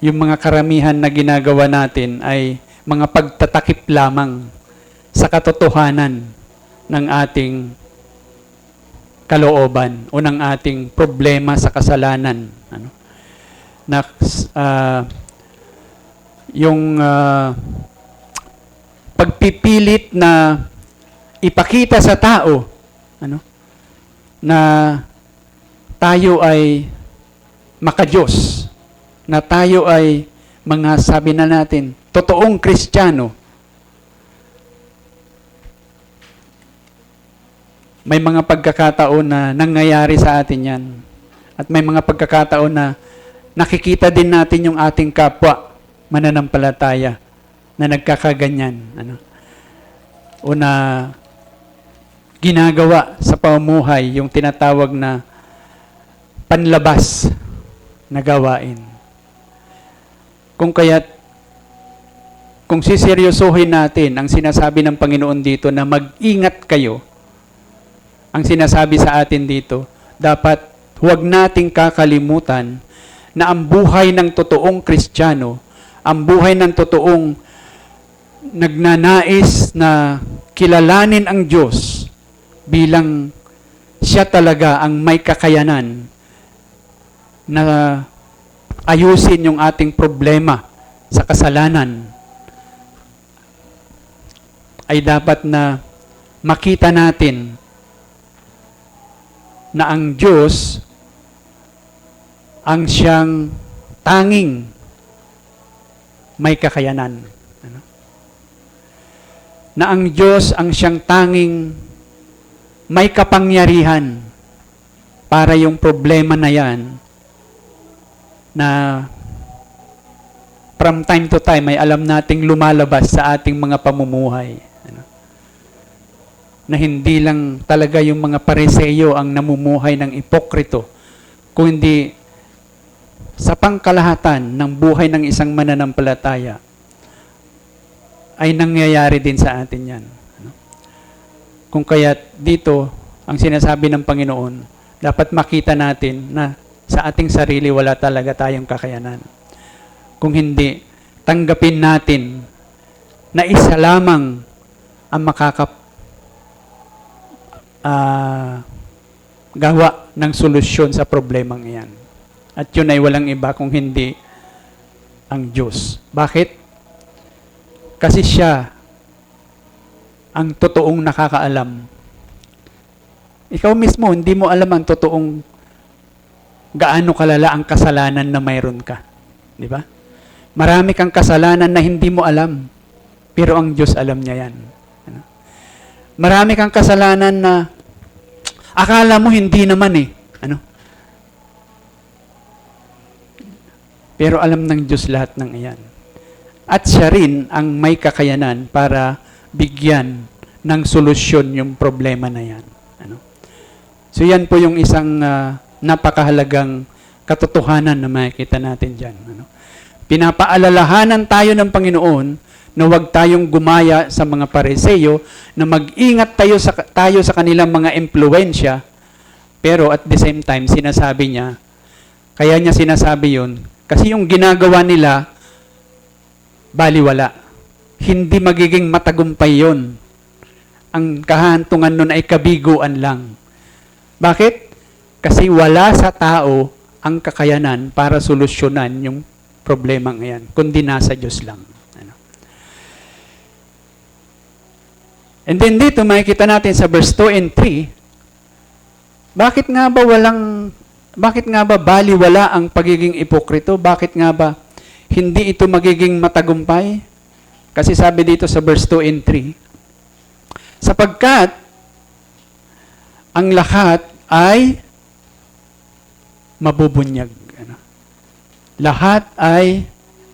yung mga karamihan na ginagawa natin ay mga pagtatakip lamang sa katotohanan ng ating kalooban o ng ating problema sa kasalanan. Yung pagpipilit na ipakita sa tao na tayo ay makadiyos, na tayo ay mga sabi na natin, totoong Kristiyano. May mga pagkakataon na nangyayari sa atin yan. At may mga pagkakataon na nakikita din natin yung ating kapwa mananampalataya na nagkakaganyan. O na ginagawa sa pamumuhay yung tinatawag na panlabas na gawain. Kung siseryosohin natin ang sinasabi ng Panginoon dito na mag-ingat kayo, ang sinasabi sa atin dito, dapat huwag nating kakalimutan na ang buhay ng totoong Kristiyano, ang buhay ng totoong nagnanais na kilalanin ang Diyos bilang siya talaga ang may kakayanan na ayusin yung ating problema sa kasalanan, ay dapat na makita natin na ang Diyos ang siyang tanging may kakayanan. Na ang Diyos ang siyang tanging may kapangyarihan para yung problema na yan na from time to time ay alam nating lumalabas sa ating mga pamumuhay. Na hindi lang talaga yung mga Pariseo ang namumuhay ng ipokrito, kundi sa pangkalahatan ng buhay ng isang mananampalataya ay nangyayari din sa atin yan. Kung kaya dito, ang sinasabi ng Panginoon, dapat makita natin na sa ating sarili wala talaga tayong kakayanan. Kung hindi, tanggapin natin na isa lamang ang gawa ng solusyon sa problemang iyan. At yun ay walang iba kung hindi ang Diyos. Bakit? Kasi siya ang totoong nakakaalam. Ikaw mismo, hindi mo alam ang totoong gaano kalala ang kasalanan na mayroon ka. Di ba? Marami kang kasalanan na hindi mo alam, pero ang Diyos alam niya yan. Marami kang kasalanan na akala mo hindi naman eh. Pero alam ng Diyos lahat ng iyan. At siya rin ang may kakayanan para bigyan ng solusyon yung problema na yan. So yan po yung isang napakahalagang katotohanan na makikita natin dyan. Pinapaalalahanan tayo ng Panginoon na huwag tayong gumaya sa mga Pariseo, na mag-ingat tayo sa kanilang mga impluwensya, pero at the same time, sinasabi niya, kaya niya sinasabi yun, kasi yung ginagawa nila, baliwala. Hindi magiging matagumpay yun. Ang kahantungan nun ay kabiguan lang. Bakit? Kasi wala sa tao ang kakayanan para solusyonan yung problemang yan, kundi nasa Diyos lang. And then dito, makikita natin sa verse 2 and 3, bakit nga ba baliwala ang pagiging ipokrito? Bakit nga ba hindi ito magiging matagumpay? Kasi sabi dito sa verse 2 and 3, sapagkat ang lahat ay mabubunyag. Lahat ay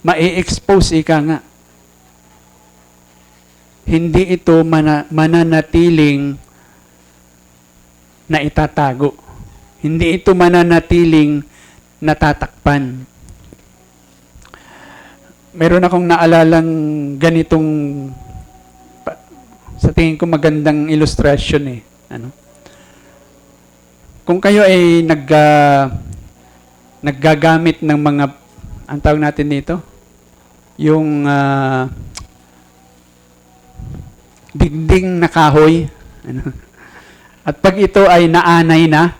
ma-expose, ika nga. Hindi ito mananatiling na itatago. Hindi ito mananatiling natatakpan. Meron akong naalalang ganitong, sa tingin ko magandang illustration eh. Kung kayo ay naggagamit ng mga, ang tawag natin dito, yung dingding na kahoy. At pag ito ay naanay na,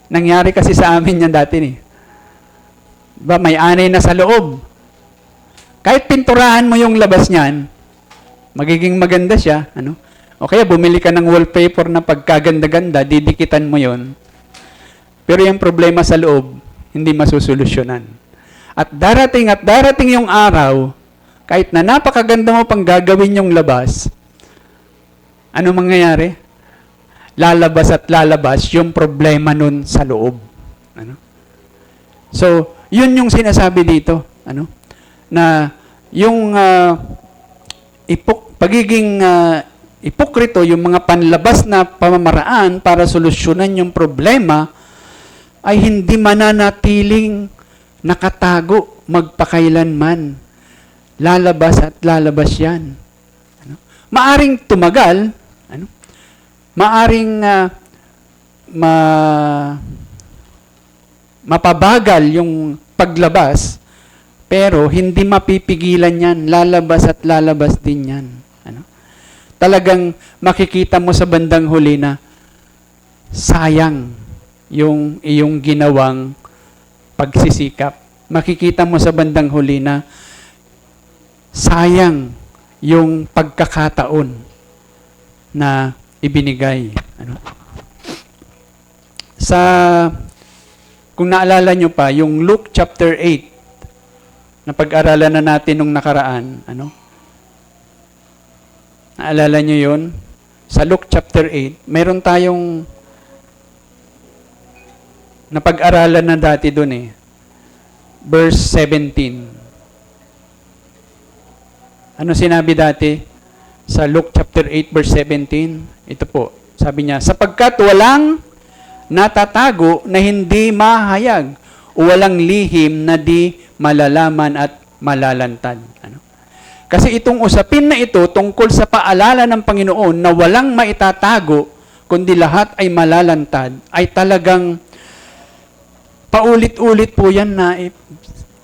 nangyari kasi sa amin yan dati eh. Diba, may anay na sa loob. Kahit pinturahan mo yung labas niyan, magiging maganda siya. O kaya bumili ka ng wallpaper na pagkaganda-ganda, didikitan mo yon. Pero yung problema sa loob, hindi masusolusyonan. At darating yung araw, kahit na napakaganda mo pang gagawin yung labas, ano mangyayari? Lalabas at lalabas yung problema nun sa loob. So, yun yung sinasabi dito. Na yung pagiging ipokrito, yung mga panlabas na pamamaraan para solusyonan yung problema, ay hindi mananatiling nakatago magpakailanman. Lalabas at lalabas yan. Maaring tumagal, maaring mapabagal yung paglabas, pero hindi mapipigilan yan. Lalabas at lalabas din yan. Ano? Talagang makikita mo sa bandang huli na sayang yung iyong ginawang pagsisikap. Makikita mo sa bandang huli na sayang yung pagkakataon na ibinigay. Ano? Kung naalala nyo pa, yung Luke chapter 8, na pag-aralan na natin nung nakaraan, ano? Naalala nyo yun? Sa Luke chapter 8, meron tayong napag-aralan na dati dun eh. Verse 17. Ano sinabi dati? Sa Luke chapter 8, verse 17, ito po, sabi niya, sapagkat walang natatago na hindi mahayag o walang lihim na di malalaman at malalantad. Ano? Kasi itong usapin na ito tungkol sa paalala ng Panginoon na walang maitatago kundi lahat ay malalantad ay talagang paulit-ulit po yan na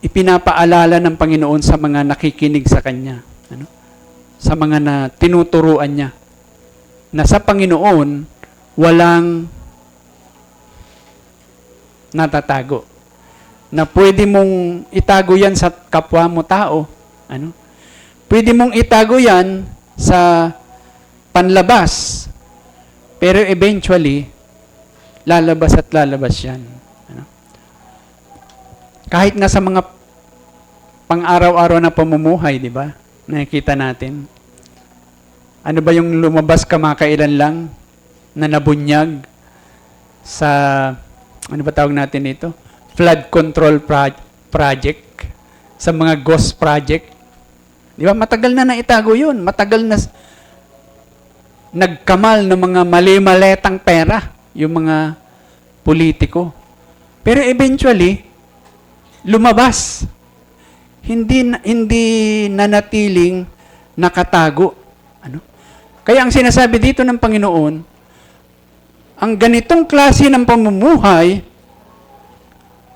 ipinapaalala ng Panginoon sa mga nakikinig sa Kanya. Ano? Sa mga na tinuturuan niya. Na sa Panginoon, walang natatago. Na pwede mong itago yan sa kapwa mo tao. Ano? Pwede mong itago yan sa panlabas. Pero eventually, lalabas at lalabas yan. Ano? Kahit nga sa mga pang-araw-araw na pamumuhay, di ba? Nakikita natin. Ano ba yung lumabas kamakailan lang na nabunyag sa, ano ba tawag natin ito? Flood control project. Sa mga ghost project. Di ba? Matagal na naitago yun. Matagal na nagkamal ng mga mali-maletang pera yung mga politiko. Pero eventually, lumabas. Hindi nanatiling nakatago. Ano? Kaya ang sinasabi dito ng Panginoon, ang ganitong klase ng pamumuhay,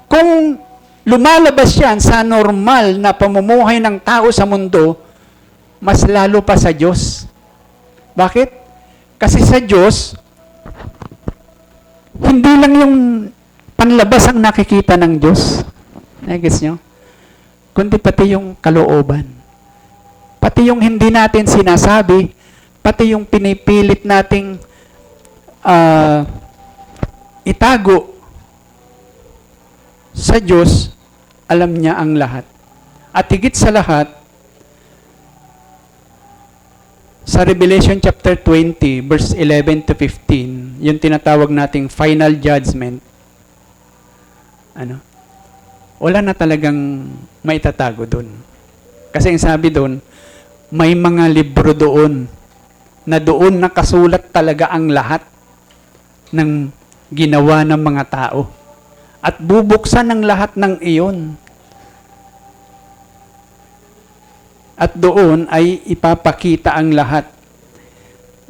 kung lumalabas yan sa normal na pamumuhay ng tao sa mundo, mas lalo pa sa Diyos. Bakit? Kasi sa Diyos, hindi lang yung panlabas ang nakikita ng Diyos. Nagets nyo? Kundi pati yung kalooban. Pati yung hindi natin sinasabi, pati yung pinipilit nating itago sa Diyos, alam niya ang lahat. At higit sa lahat, sa Revelation chapter 20, verse 11 to 15, yung tinatawag nating final judgment, ano? Wala na talagang maitatago doon. Kasi ang sabi doon, may mga libro doon na doon nakasulat talaga ang lahat ng ginawa ng mga tao. At bubuksan ng lahat ng iyon. At doon ay ipapakita ang lahat.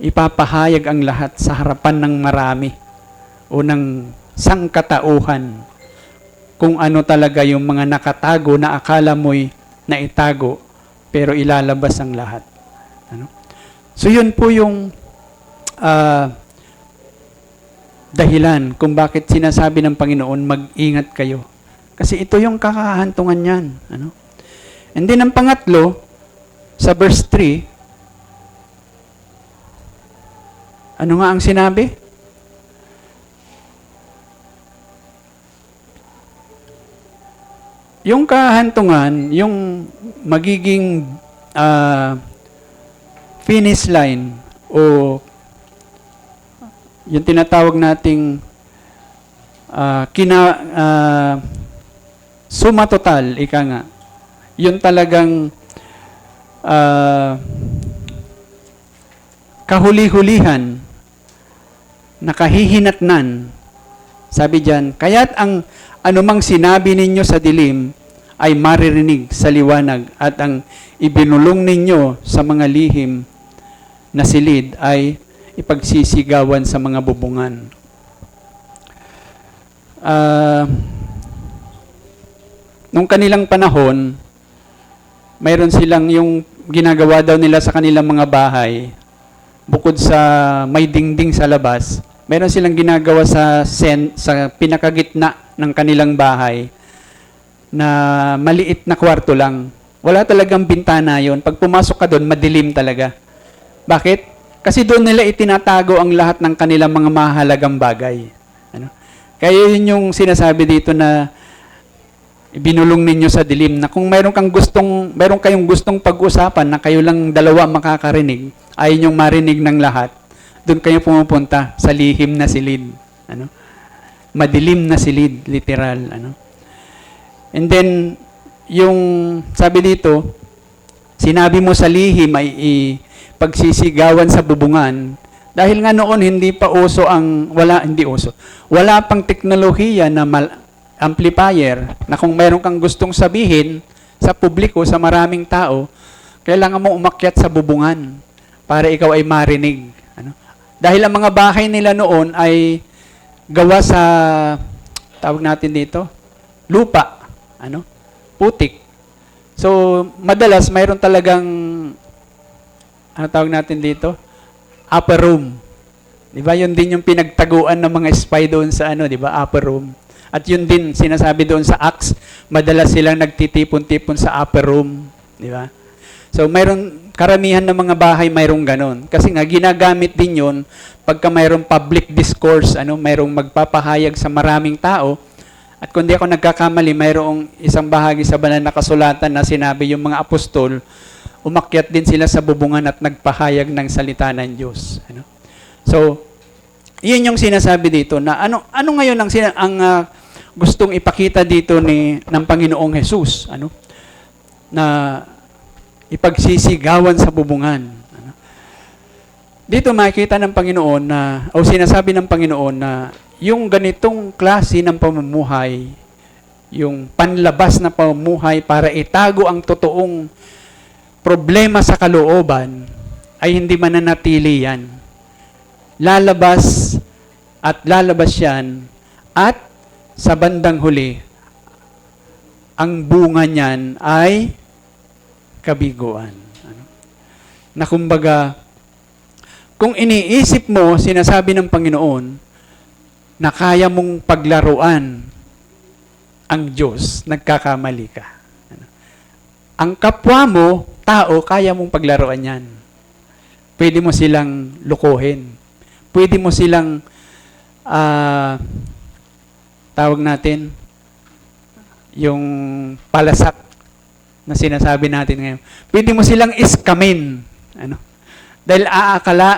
Ipapahayag ang lahat sa harapan ng marami o ng sangkatauhan kung ano talaga yung mga nakatago na akala mo'y naitago pero ilalabas ang lahat. Ano? So yun po yung dahilan kung bakit sinasabi ng Panginoon, mag-ingat kayo. Kasi ito yung kakahantungan niyan. Ano? And then ang pangatlo, sa verse 3, ano nga ang sinabi? Yung kahantungan, yung magiging finish line o yung tinatawag nating suma total, ika nga, yung talagang kahuli-hulihan, nakahihinatnan, sabi diyan, kaya't ang anumang sinabi ninyo sa dilim ay maririnig sa liwanag at ang ibinulong ninyo sa mga lihim na silid ay ipagsisigawan sa mga bubungan. nung kanilang panahon, mayroon silang yung ginagawa daw nila sa kanilang mga bahay, bukod sa may dingding sa labas, mayroon silang ginagawa sa pinakagitna ng kanilang bahay na maliit na kwarto lang. Wala talagang bintana yon. Pag pumasok ka doon, madilim talaga. Bakit? Kasi doon nila itinatago ang lahat ng kanilang mga mahalagang bagay. Ano? Kaya yun yung sinasabi dito na binulong ninyo sa dilim, na kung mayroon kayong gustong pag-usapan na kayo lang dalawa makakarinig, ayaw nyong marinig ng lahat, doon kayo pumupunta sa lihim na silid. Ano? Madilim na silid, literal. Ano? And then, yung sabi dito, sinabi mo sa lihim ay pagsisigawan sa bubungan, dahil nga noon hindi pa uso wala pang teknolohiya na amplifier, na kung mayroon kang gustong sabihin sa publiko, sa maraming tao, kailangan mo umakyat sa bubungan para ikaw ay marinig. Ano? Dahil ang mga bahay nila noon ay gawa sa, tawag natin dito, lupa, putik. So, madalas mayroon talagang, tawag natin dito, upper room. Di ba? Yun din yung pinagtaguan ng mga spy doon sa di ba? Upper room. At yun din, sinasabi doon sa Acts, madalas silang nagtitipon-tipon sa upper room. Di ba? So, karamihan ng mga bahay mayroong ganon. Kasi nga, ginagamit din yun pagka mayroong public discourse, mayroong magpapahayag sa maraming tao. At kung di ako nagkakamali, mayroong isang bahagi sa banal na kasulatan na sinabi yung mga apostol, umakyat din sila sa bubungan at nagpahayag ng salita ng Diyos. So, yun yung sinasabi dito na ano ngayon ang gustong ipakita dito ng Panginoong Jesus, na ipagsisigawan sa bubungan. Dito makikita ng Panginoon sinasabi ng Panginoon na yung ganitong klase ng pamumuhay, yung panlabas na pamumuhay para itago ang totoong problema sa kalooban, ay hindi mananatili yan. Lalabas yan, at sa bandang huli, ang bunga niyan ay kabiguan. Na kumbaga, kung iniisip mo, sinasabi ng Panginoon, na kaya mong paglaruan ang Diyos, nagkakamali ka. Ang kapwa mo, tao, kaya mong paglaruan yan. Pwede mo silang lukuhin. Pwede mo silang, tawag natin, yung palasak na sinasabi natin ngayon. Pwede mo silang iskamin. Dahil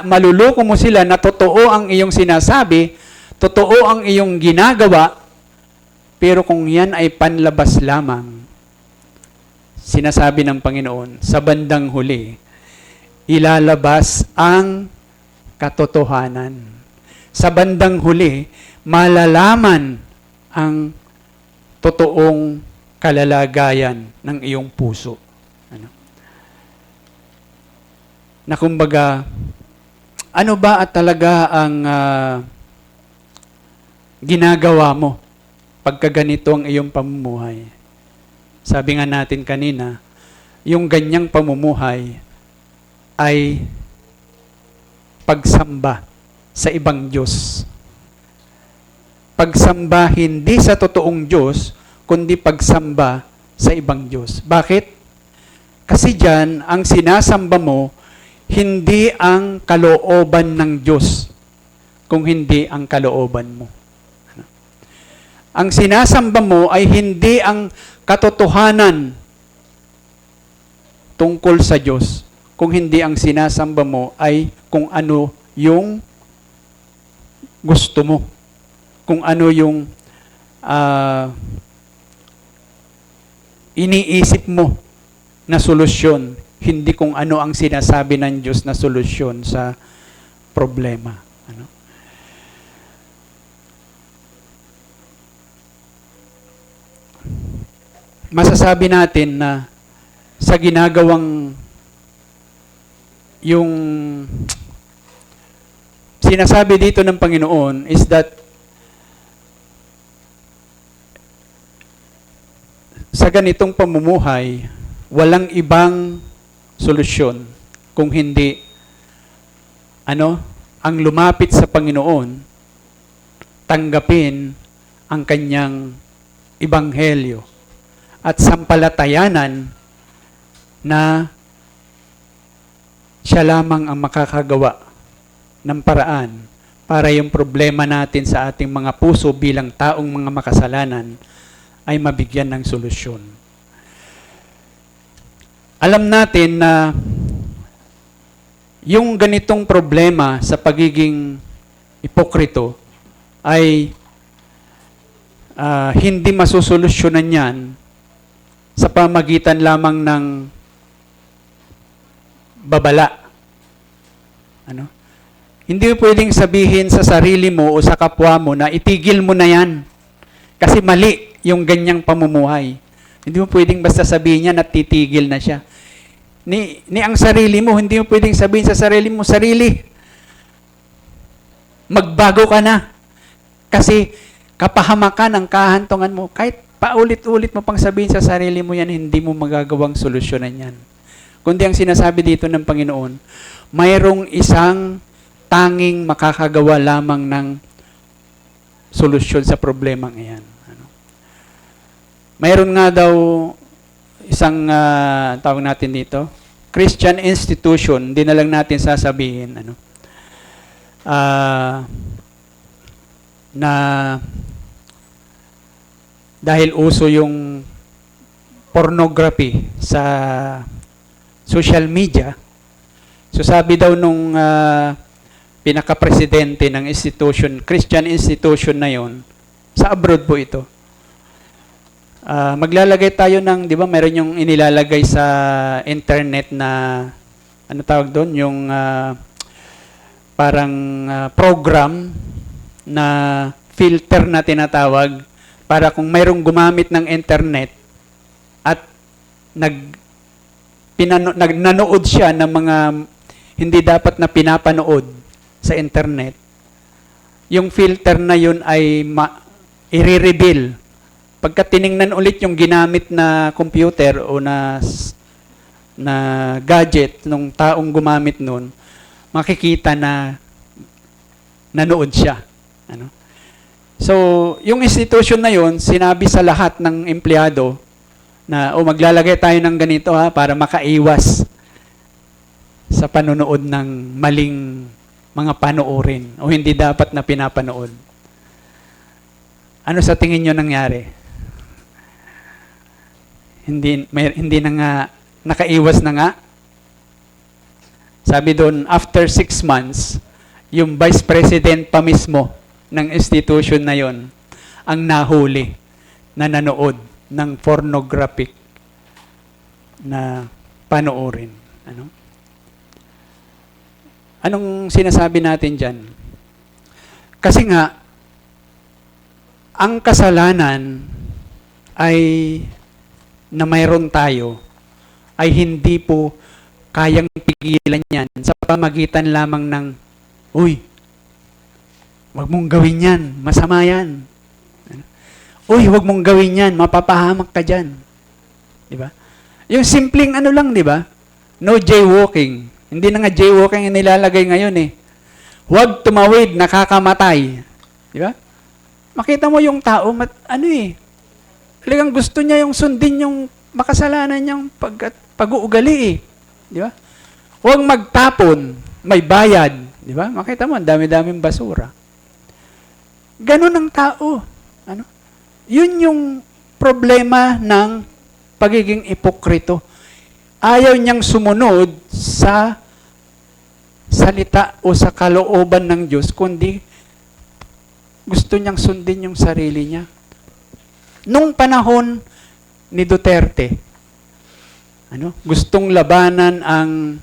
maluloko mo sila na totoo ang iyong sinasabi, totoo ang iyong ginagawa, pero kung yan ay panlabas lamang, sinasabi ng Panginoon, sa bandang huli, ilalabas ang katotohanan. Sa bandang huli, malalaman ang totoong kalalagayan ng iyong puso. Na kumbaga, ano ba at talaga ang ginagawa mo pagka ganito ang iyong pamumuhay? Sabi nga natin kanina, yung ganyang pamumuhay ay pagsamba sa ibang Diyos. Pagsamba hindi sa totoong Diyos, kundi pagsamba sa ibang Diyos. Bakit? Kasi diyan, ang sinasamba mo, hindi ang kalooban ng Diyos, kung hindi ang kalooban mo. Ang sinasamba mo ay hindi ang katotohanan tungkol sa Diyos, kung hindi ang sinasamba mo ay kung ano yung gusto mo, kung ano yung iniisip mo na solusyon, hindi kung ano ang sinasabi ng Diyos na solusyon sa problema. Masasabi natin na sa ginagawang yung sinasabi dito ng Panginoon is that sa ganitong pamumuhay, walang ibang solusyon kung hindi ang lumapit sa Panginoon, tanggapin ang kanyang ebanghelyo at sampalatayanan na siya lamang ang makakagawa ng paraan para yung problema natin sa ating mga puso bilang taong mga makasalanan ay mabigyan ng solusyon. Alam natin na yung ganitong problema sa pagiging ipokrito ay hindi masusolusyonan yan sa pamagitan lamang ng babala. Hindi mo pwedeng sabihin sa sarili mo o sa kapwa mo na itigil mo na yan. Kasi mali yung ganyang pamumuhay. Hindi mo pwedeng basta sabihin niya na titigil na siya. Ni ang sarili mo, hindi mo pwedeng sabihin sa sarili mo, sarili, magbago ka na. Kasi kapahamakan ang kahantungan mo. Kahit paulit-ulit mo pang sabihin sa sarili mo yan, hindi mo magagawang solusyonan yan. Kundi ang sinasabi dito ng Panginoon, mayroong isang tanging makakagawa lamang ng solusyon sa problemang iyan. Mayroon nga daw isang tawag natin dito, Christian institution, hindi na lang natin sasabihin, na dahil uso yung pornography sa social media, so sabi daw nung pinaka-presidente ng institution, Christian institution na yon, sa abroad po ito, maglalagay tayo ng, di ba, meron yung inilalagay sa internet na, ano tawag doon, yung parang program na filter na tinatawag para kung mayroong gumamit ng internet at nanood siya ng mga hindi dapat na pinapanood sa internet, yung filter na yun ay i-reveal. Pagka tiningnan ulit yung ginamit na computer o na gadget ng taong gumamit nun, makikita na nanood siya. So, yung institution na yun, sinabi sa lahat ng empleyado na maglalagay tayo ng ganito para makaiwas sa panonood ng maling mga panoorin o hindi dapat na pinapanood. Ano sa tingin nyo nangyari? Hindi na nga, nakaiwas na nga. Sabi doon, after 6 months, yung vice president pa mismo ng institution na yon ang nahuli na nanood ng pornographic na panoorin. Anong sinasabi natin dyan? Kasi nga, ang kasalanan ay na mayroon tayo ay hindi po kayang pigilan yan sa pamagitan lamang ng, uy, wag mong gawin yan, masama yan. Uy, wag mong gawin yan, mapapahamak ka dyan. Diba? Yung simpleng lang, diba? No jaywalking. Hindi na nga jaywalking yung nilalagay ngayon eh. Huwag tumawid, nakakamatay. Diba? Makita mo yung tao, talagang gusto niya yung sundin yung makasalanan niyang pag-uugali eh. Di ba? Huwag magtapon, may bayad. Di ba? Makita mo, ang dami-daming basura. Ganun ang tao. Yun yung problema ng pagiging ipokrito. Ayaw niyang sumunod sa salita o sa kalooban ng Diyos, kundi gusto niyang sundin yung sarili niya. Nung panahon ni Duterte, gustong labanan ang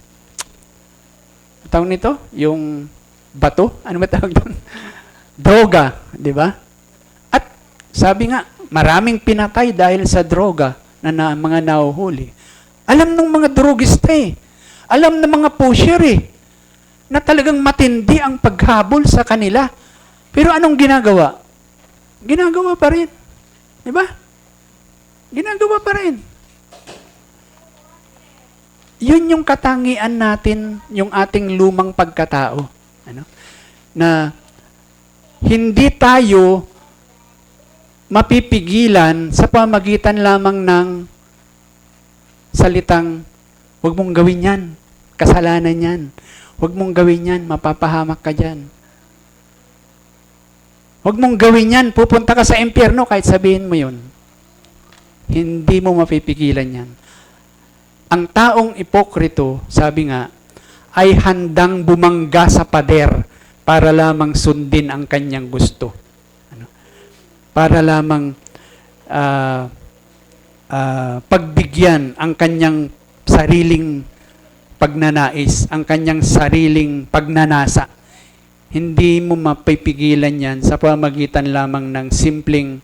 tawag nito, yung bato, ano ba tawag doon? Droga, di ba? At sabi nga, maraming pinatay dahil sa droga na mga nahuhuli. Alam ng mga drogista alam ng mga pusher na talagang matindi ang paghabol sa kanila. Pero anong ginagawa? Ginagawa pa rin. Di ba? Ginagawa pa rin. Yun yung katangian natin, yung ating lumang pagkatao. Ano? Na hindi tayo mapipigilan sa pamagitan lamang ng salitang, huwag mong gawin yan, kasalanan yan. Huwag mong gawin yan, mapapahamak ka dyan. Huwag mong gawin yan, pupunta ka sa impyerno kahit sabihin mo yun. Hindi mo mapipigilan yan. Ang taong ipokrito, sabi nga, ay handang bumangga sa pader para lamang sundin ang kanyang gusto. Ano? Para lamang pagbigyan ang kanyang sariling pagnanais, ang kanyang sariling pagnanasa. Hindi mo mapipigilan yan sa pamagitan lamang ng simpleng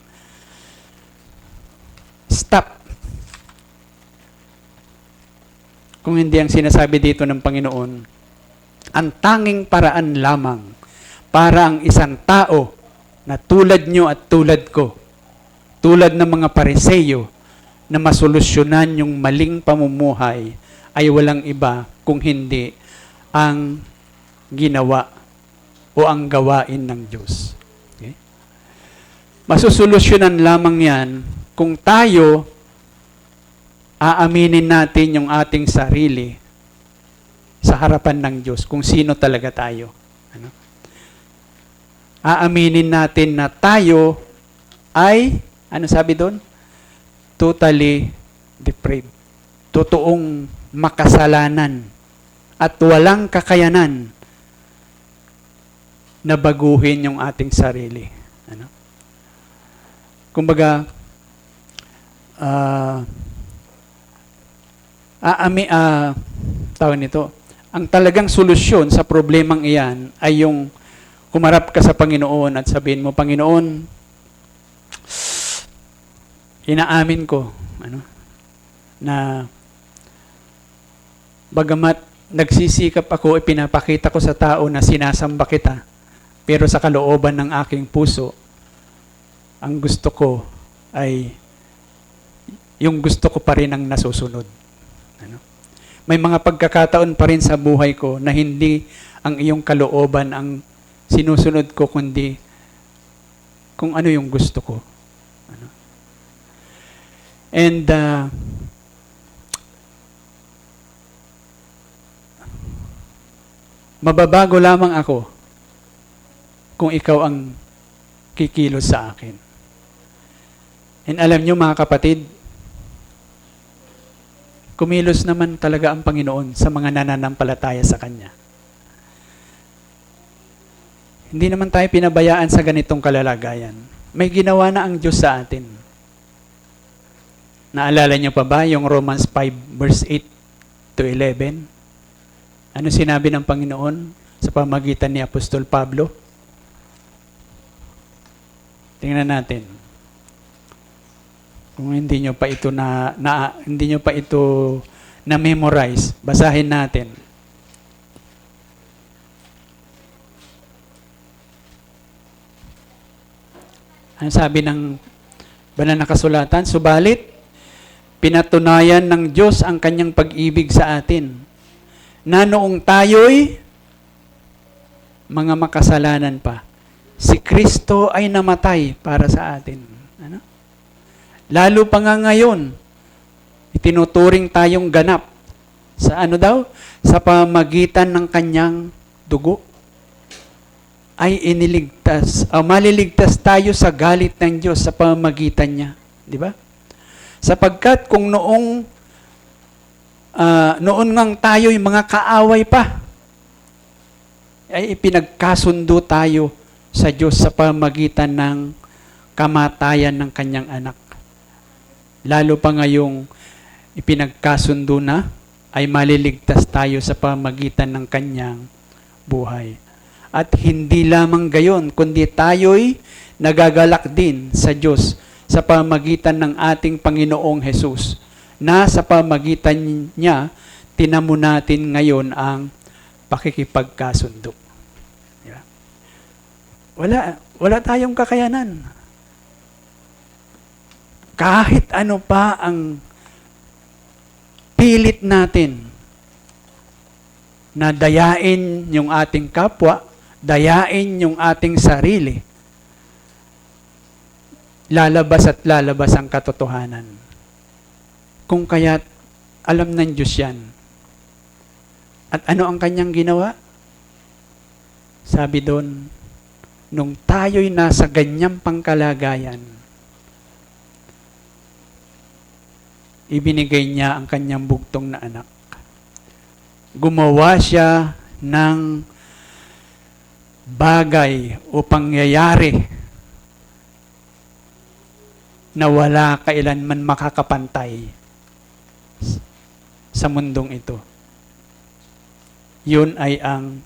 stop. Kung hindi ang sinasabi dito ng Panginoon, ang tanging paraan lamang para ang isang tao na tulad nyo at tulad ko, tulad ng mga Pariseyo, na masolusyonan yung maling pamumuhay ay walang iba kung hindi ang ginawa o ang gawain ng Diyos. Okay? Masusolusyonan lamang yan kung tayo aaminin natin yung ating sarili sa harapan ng Diyos, kung sino talaga tayo. Ano? Aaminin natin na tayo ay, ano sabi doon? Totally depraved. Totoong makasalanan at walang kakayanan na baguhin yung ating sarili. Ano? Kumbaga, tawag nito, ang talagang solusyon sa problemang iyan ay yung kumarap ka sa Panginoon at sabihin mo, Panginoon, inaamin ko, na bagamat nagsisikap ako, ipinapakita ko sa tao na sinasamba kita, pero sa kalooban ng aking puso, ang gusto ko ay yung gusto ko pa rin ang nasusunod. May mga pagkakataon pa rin sa buhay ko na hindi ang iyong kalooban ang sinusunod ko, kundi kung ano yung gusto ko. And mababago lamang ako kung ikaw ang kikilos sa akin. And alam nyo mga kapatid, kumilos naman talaga ang Panginoon sa mga nananampalataya sa Kanya. Hindi naman tayo pinabayaan sa ganitong kalalagayan. May ginawa na ang Diyos sa atin. Naalala niyo pa ba yung Romans 5 verse 8 to 11? Ano sinabi ng Panginoon sa pamagitan ni Apostol Pablo? Tingnan natin. Kung hindi nyo pa ito na memorize, basahin natin. Ano sabi ng banal na kasulatan? Subalit, pinatunayan ng Diyos ang kanyang pag-ibig sa atin, na noong tayo'y mga makasalanan pa, si Kristo ay namatay para sa atin. Ano? Lalo pa nga ngayon, itinuturing tayong ganap sa ano daw? Sa pamagitan ng kanyang dugo ay iniligtas, maliligtas tayo sa galit ng Diyos sa pamagitan niya. Di ba? Sapagkat kung noon ngang tayo'y mga kaaway pa, ay ipinagkasundo tayo sa Diyos sa pamagitan ng kamatayan ng kanyang anak. Lalo pa ngayong ipinagkasundo na, ay maliligtas tayo sa pamagitan ng kanyang buhay. At hindi lamang gayon, kundi tayo'y nagagalak din sa Diyos sa pamagitan ng ating Panginoong Hesus, na sa pamagitan niya, tinamo natin ngayon ang pakikipagkasundo. Diba? Wala tayong kakayanan. kahit ano pa ang pilit natin na dayain yung ating kapwa, dayain yung ating sarili, lalabas at lalabas ang katotohanan. Kung kaya't alam ng Diyos yan. At ano ang kanyang ginawa? Sabi doon, nung tayo'y nasa ganyang pangkalagayan, ibinigay niya ang kanyang bugtong na anak. Gumawa siya ng bagay o pangyayari na wala kailanman makakapantay sa mundong ito. Yun ay ang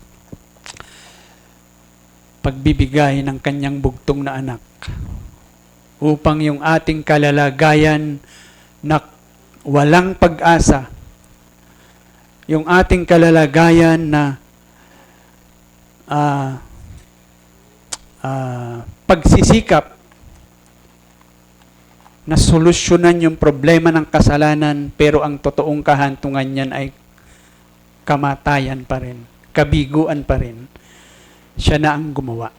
pagbibigay ng kanyang bugtong na anak upang yung ating kalalagayan na walang pag-asa, yung ating kalalagayan na pagsisikap na solusyonan yung problema ng kasalanan, pero ang totoong kahantungan niyan ay kamatayan pa rin, kabiguan pa rin. Siya na ang gumawa.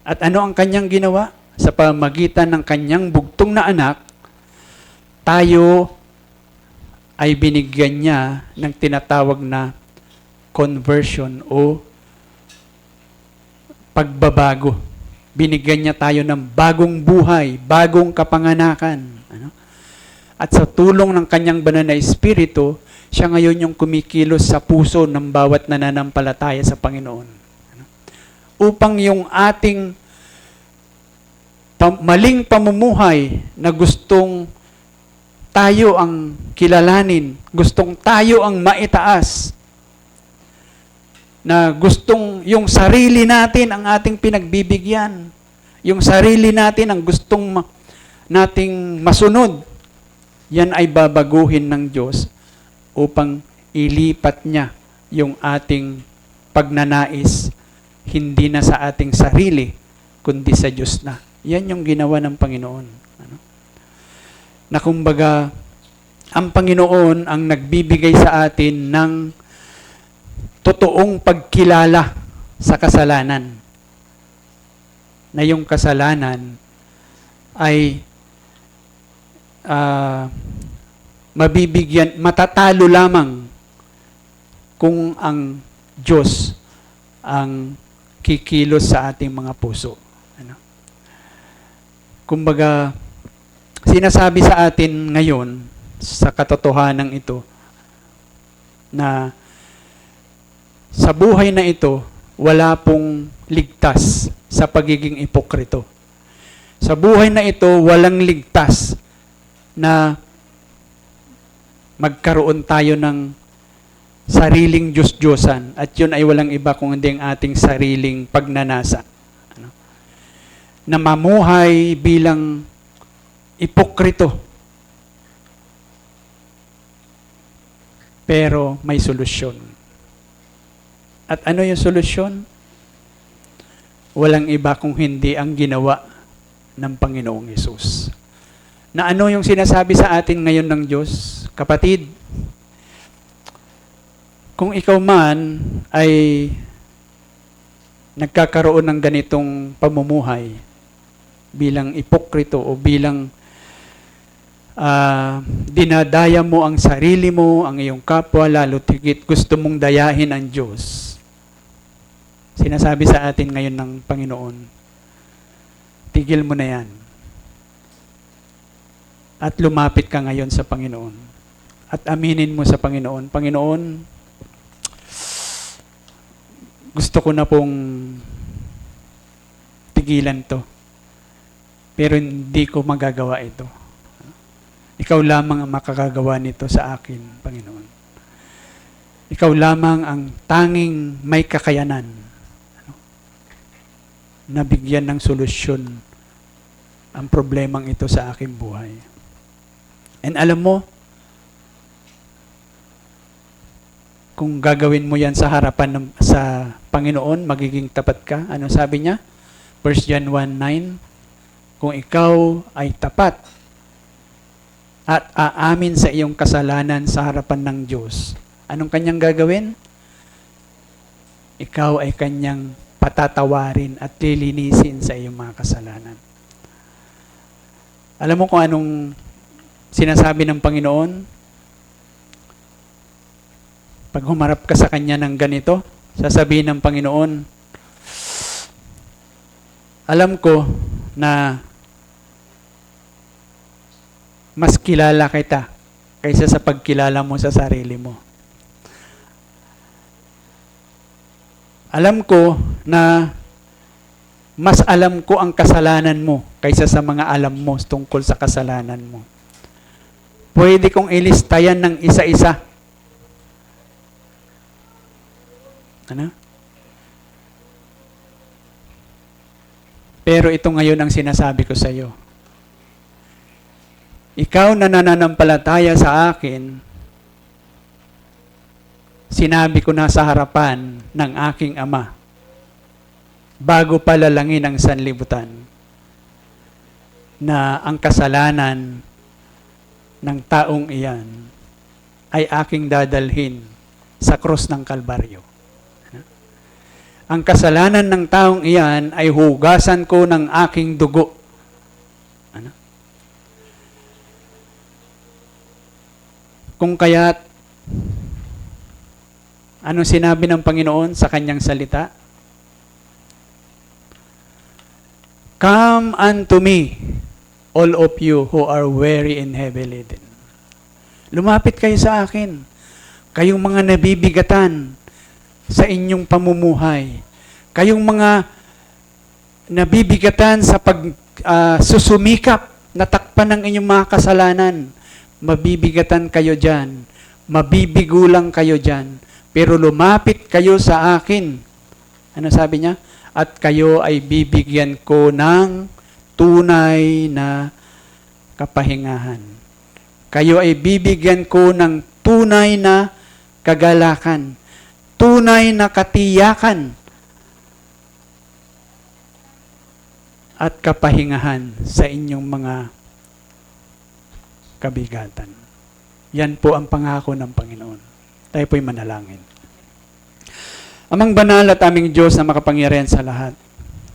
At ano ang kanyang ginawa? Sa pamamagitan ng kanyang bugtong na anak, tayo ay binigyan niya ng tinatawag na conversion o pagbabago. Binigyan niya tayo ng bagong buhay, bagong kapanganakan. At sa tulong ng kanyang banal na Espiritu, siya ngayon yung kumikilos sa puso ng bawat nananampalataya sa Panginoon. Upang yung ating maling pamumuhay na gustong tayo ang kilalanin, gustong tayo ang maitaas, na gustong yung sarili natin ang ating pinagbibigyan, yung sarili natin ang gustong nating masunod, yan ay babaguhin ng Diyos upang ilipat niya yung ating pagnanais hindi na sa ating sarili, kundi sa Diyos na. Yan yung ginawa ng Panginoon. Na kumbaga, ang Panginoon ang nagbibigay sa atin ng totoong pagkilala sa kasalanan. Na yung kasalanan ay matatalo lamang kung ang Diyos ang kikilos sa ating mga puso. Kumbaga, sinasabi sa atin ngayon, sa katotohanan ito, na sa buhay na ito, wala pong ligtas sa pagiging ipokrito. Sa buhay na ito, walang ligtas na magkaroon tayo ng sariling Diyos-Diyosan, at yun ay walang iba kung hindi ang ating sariling pagnanasa. Na mamuhay bilang ipokrito. Pero may solusyon. At ano yung solusyon? Walang iba kung hindi ang ginawa ng Panginoong Hesus. Na ano yung sinasabi sa atin ngayon ng Diyos? Kapatid, kung ikaw man ay nagkakaroon ng ganitong pamumuhay bilang ipokrito o bilang dinadaya mo ang sarili mo, ang iyong kapwa, lalo't higit gusto mong dayahin ang Diyos. Sinasabi sa atin ngayon ng Panginoon, tigil mo na yan. At lumapit ka ngayon sa Panginoon. At aminin mo sa Panginoon, Panginoon, gusto ko na pong tigilan to. Pero hindi ko magagawa ito. Ikaw lamang ang makakagawa nito sa akin, Panginoon. Ikaw lamang ang tanging may kakayanan na bigyan ng solusyon ang problemang ito sa aking buhay. And alam mo, kung gagawin mo yan sa harapan sa Panginoon, magiging tapat ka. Ano sabi niya? 1 John 1:9, kung ikaw ay tapat at aamin sa iyong kasalanan sa harapan ng Diyos, anong kanyang gagawin? Ikaw ay kanyang patatawarin at lilinisin sa iyong mga kasalanan. Alam mo kung anong sinasabi ng Panginoon? Pag humarap ka sa Kanya ng ganito, sasabihin ng Panginoon, alam ko na mas kilala kita kaysa sa pagkilala mo sa sarili mo. Alam ko na mas alam ko ang kasalanan mo kaysa sa mga alam mo tungkol sa kasalanan mo. Pwede kong ilistayan ng isa-isa. Ano? Pero ito ngayon ang sinasabi ko sa iyo. Ikaw na nananampalataya sa akin, sinabi ko na sa harapan ng aking Ama, bago palalangin ang sanlibutan, na ang kasalanan ng taong iyan ay aking dadalhin sa krus ng Kalbaryo. Ang kasalanan ng taong iyan ay hugasan ko ng aking dugo. Ano? Kung kaya't, anong sinabi ng Panginoon sa kanyang salita? Come unto me, all of you who are weary and heavy laden. Lumapit kayo sa akin, kayong mga nabibigatan sa inyong pamumuhay. Kayong mga nabibigatan sa susumikap na takpan ng inyong mga kasalanan. Mabibigatan kayo dyan. Mabibigulang kayo dyan. Pero lumapit kayo sa akin. Ano sabi niya? At kayo ay bibigyan ko ng tunay na kapahingahan. Kayo ay bibigyan ko ng tunay na kagalakan. Tunay na katiyakan at kapahingahan sa inyong mga kabigatan. Yan po ang pangako ng Panginoon. Tayo po'y manalangin. Amang banal at aming Diyos na makapangyarihan sa lahat,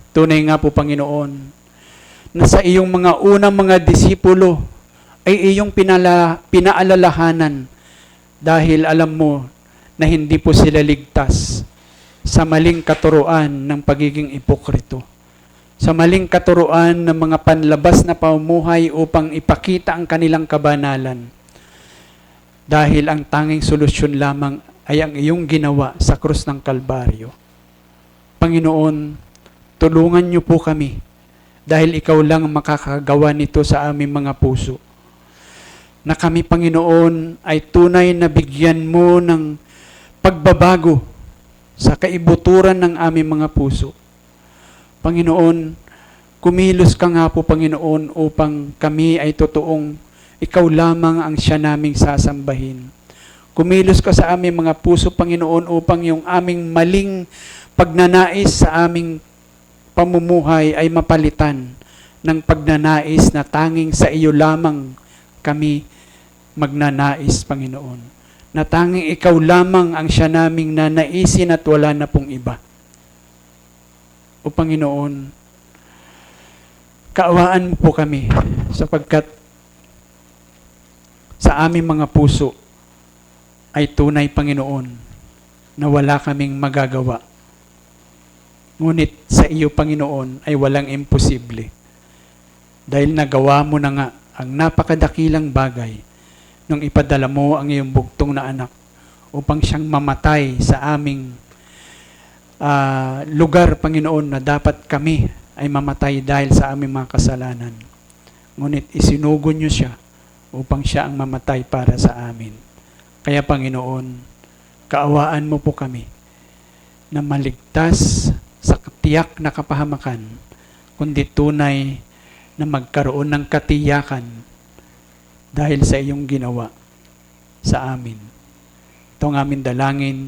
tunay nga po, Panginoon, na sa iyong mga unang mga disipulo ay iyong pinaalalahanan dahil alam mo na hindi po sila ligtas sa maling katuruan ng pagiging ipokrito, sa maling katuruan ng mga panlabas na pamumuhay upang ipakita ang kanilang kabanalan. Dahil ang tanging solusyon lamang ay ang iyong ginawa sa krus ng Kalbaryo. Panginoon, tulungan niyo po kami dahil ikaw lang makakagawa nito sa aming mga puso. Na kami, Panginoon, ay tunay na bigyan mo ng pagbabago sa kaibuturan ng aming mga puso. Panginoon, kumilos ka nga po, Panginoon, upang kami ay totoong ikaw lamang ang siya naming sasambahin. Kumilos ka sa aming mga puso, Panginoon, upang yung aming maling pagnanais sa aming pamumuhay ay mapalitan ng pagnanais na tanging sa iyo lamang kami magnanais, Panginoon. Na tanging ikaw lamang ang siya naming nanaisin at wala na pong iba. O Panginoon, kaawaan mo po kami sapagkat sa aming mga puso ay tunay, Panginoon, na wala kaming magagawa. Ngunit sa iyo, Panginoon, ay walang imposible. Dahil nagawa mo na nga ang napakadakilang bagay nung ipadala mo ang iyong bugtong na anak upang siyang mamatay sa aming lugar, Panginoon, na dapat kami ay mamatay dahil sa aming mga kasalanan. Ngunit isinugo niyo siya upang siya ang mamatay para sa amin. Kaya, Panginoon, kaawaan mo po kami na maligtas sa tiyak na kapahamakan, kundi tunay na magkaroon ng katiyakan dahil sa iyong ginawa sa amin. Ito ang aming dalangin.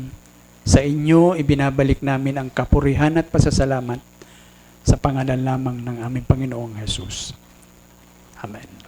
Sa inyo, ibinabalik namin ang kapurihan at pasasalamat sa pangalan lamang ng aming Panginoong Jesus. Amen.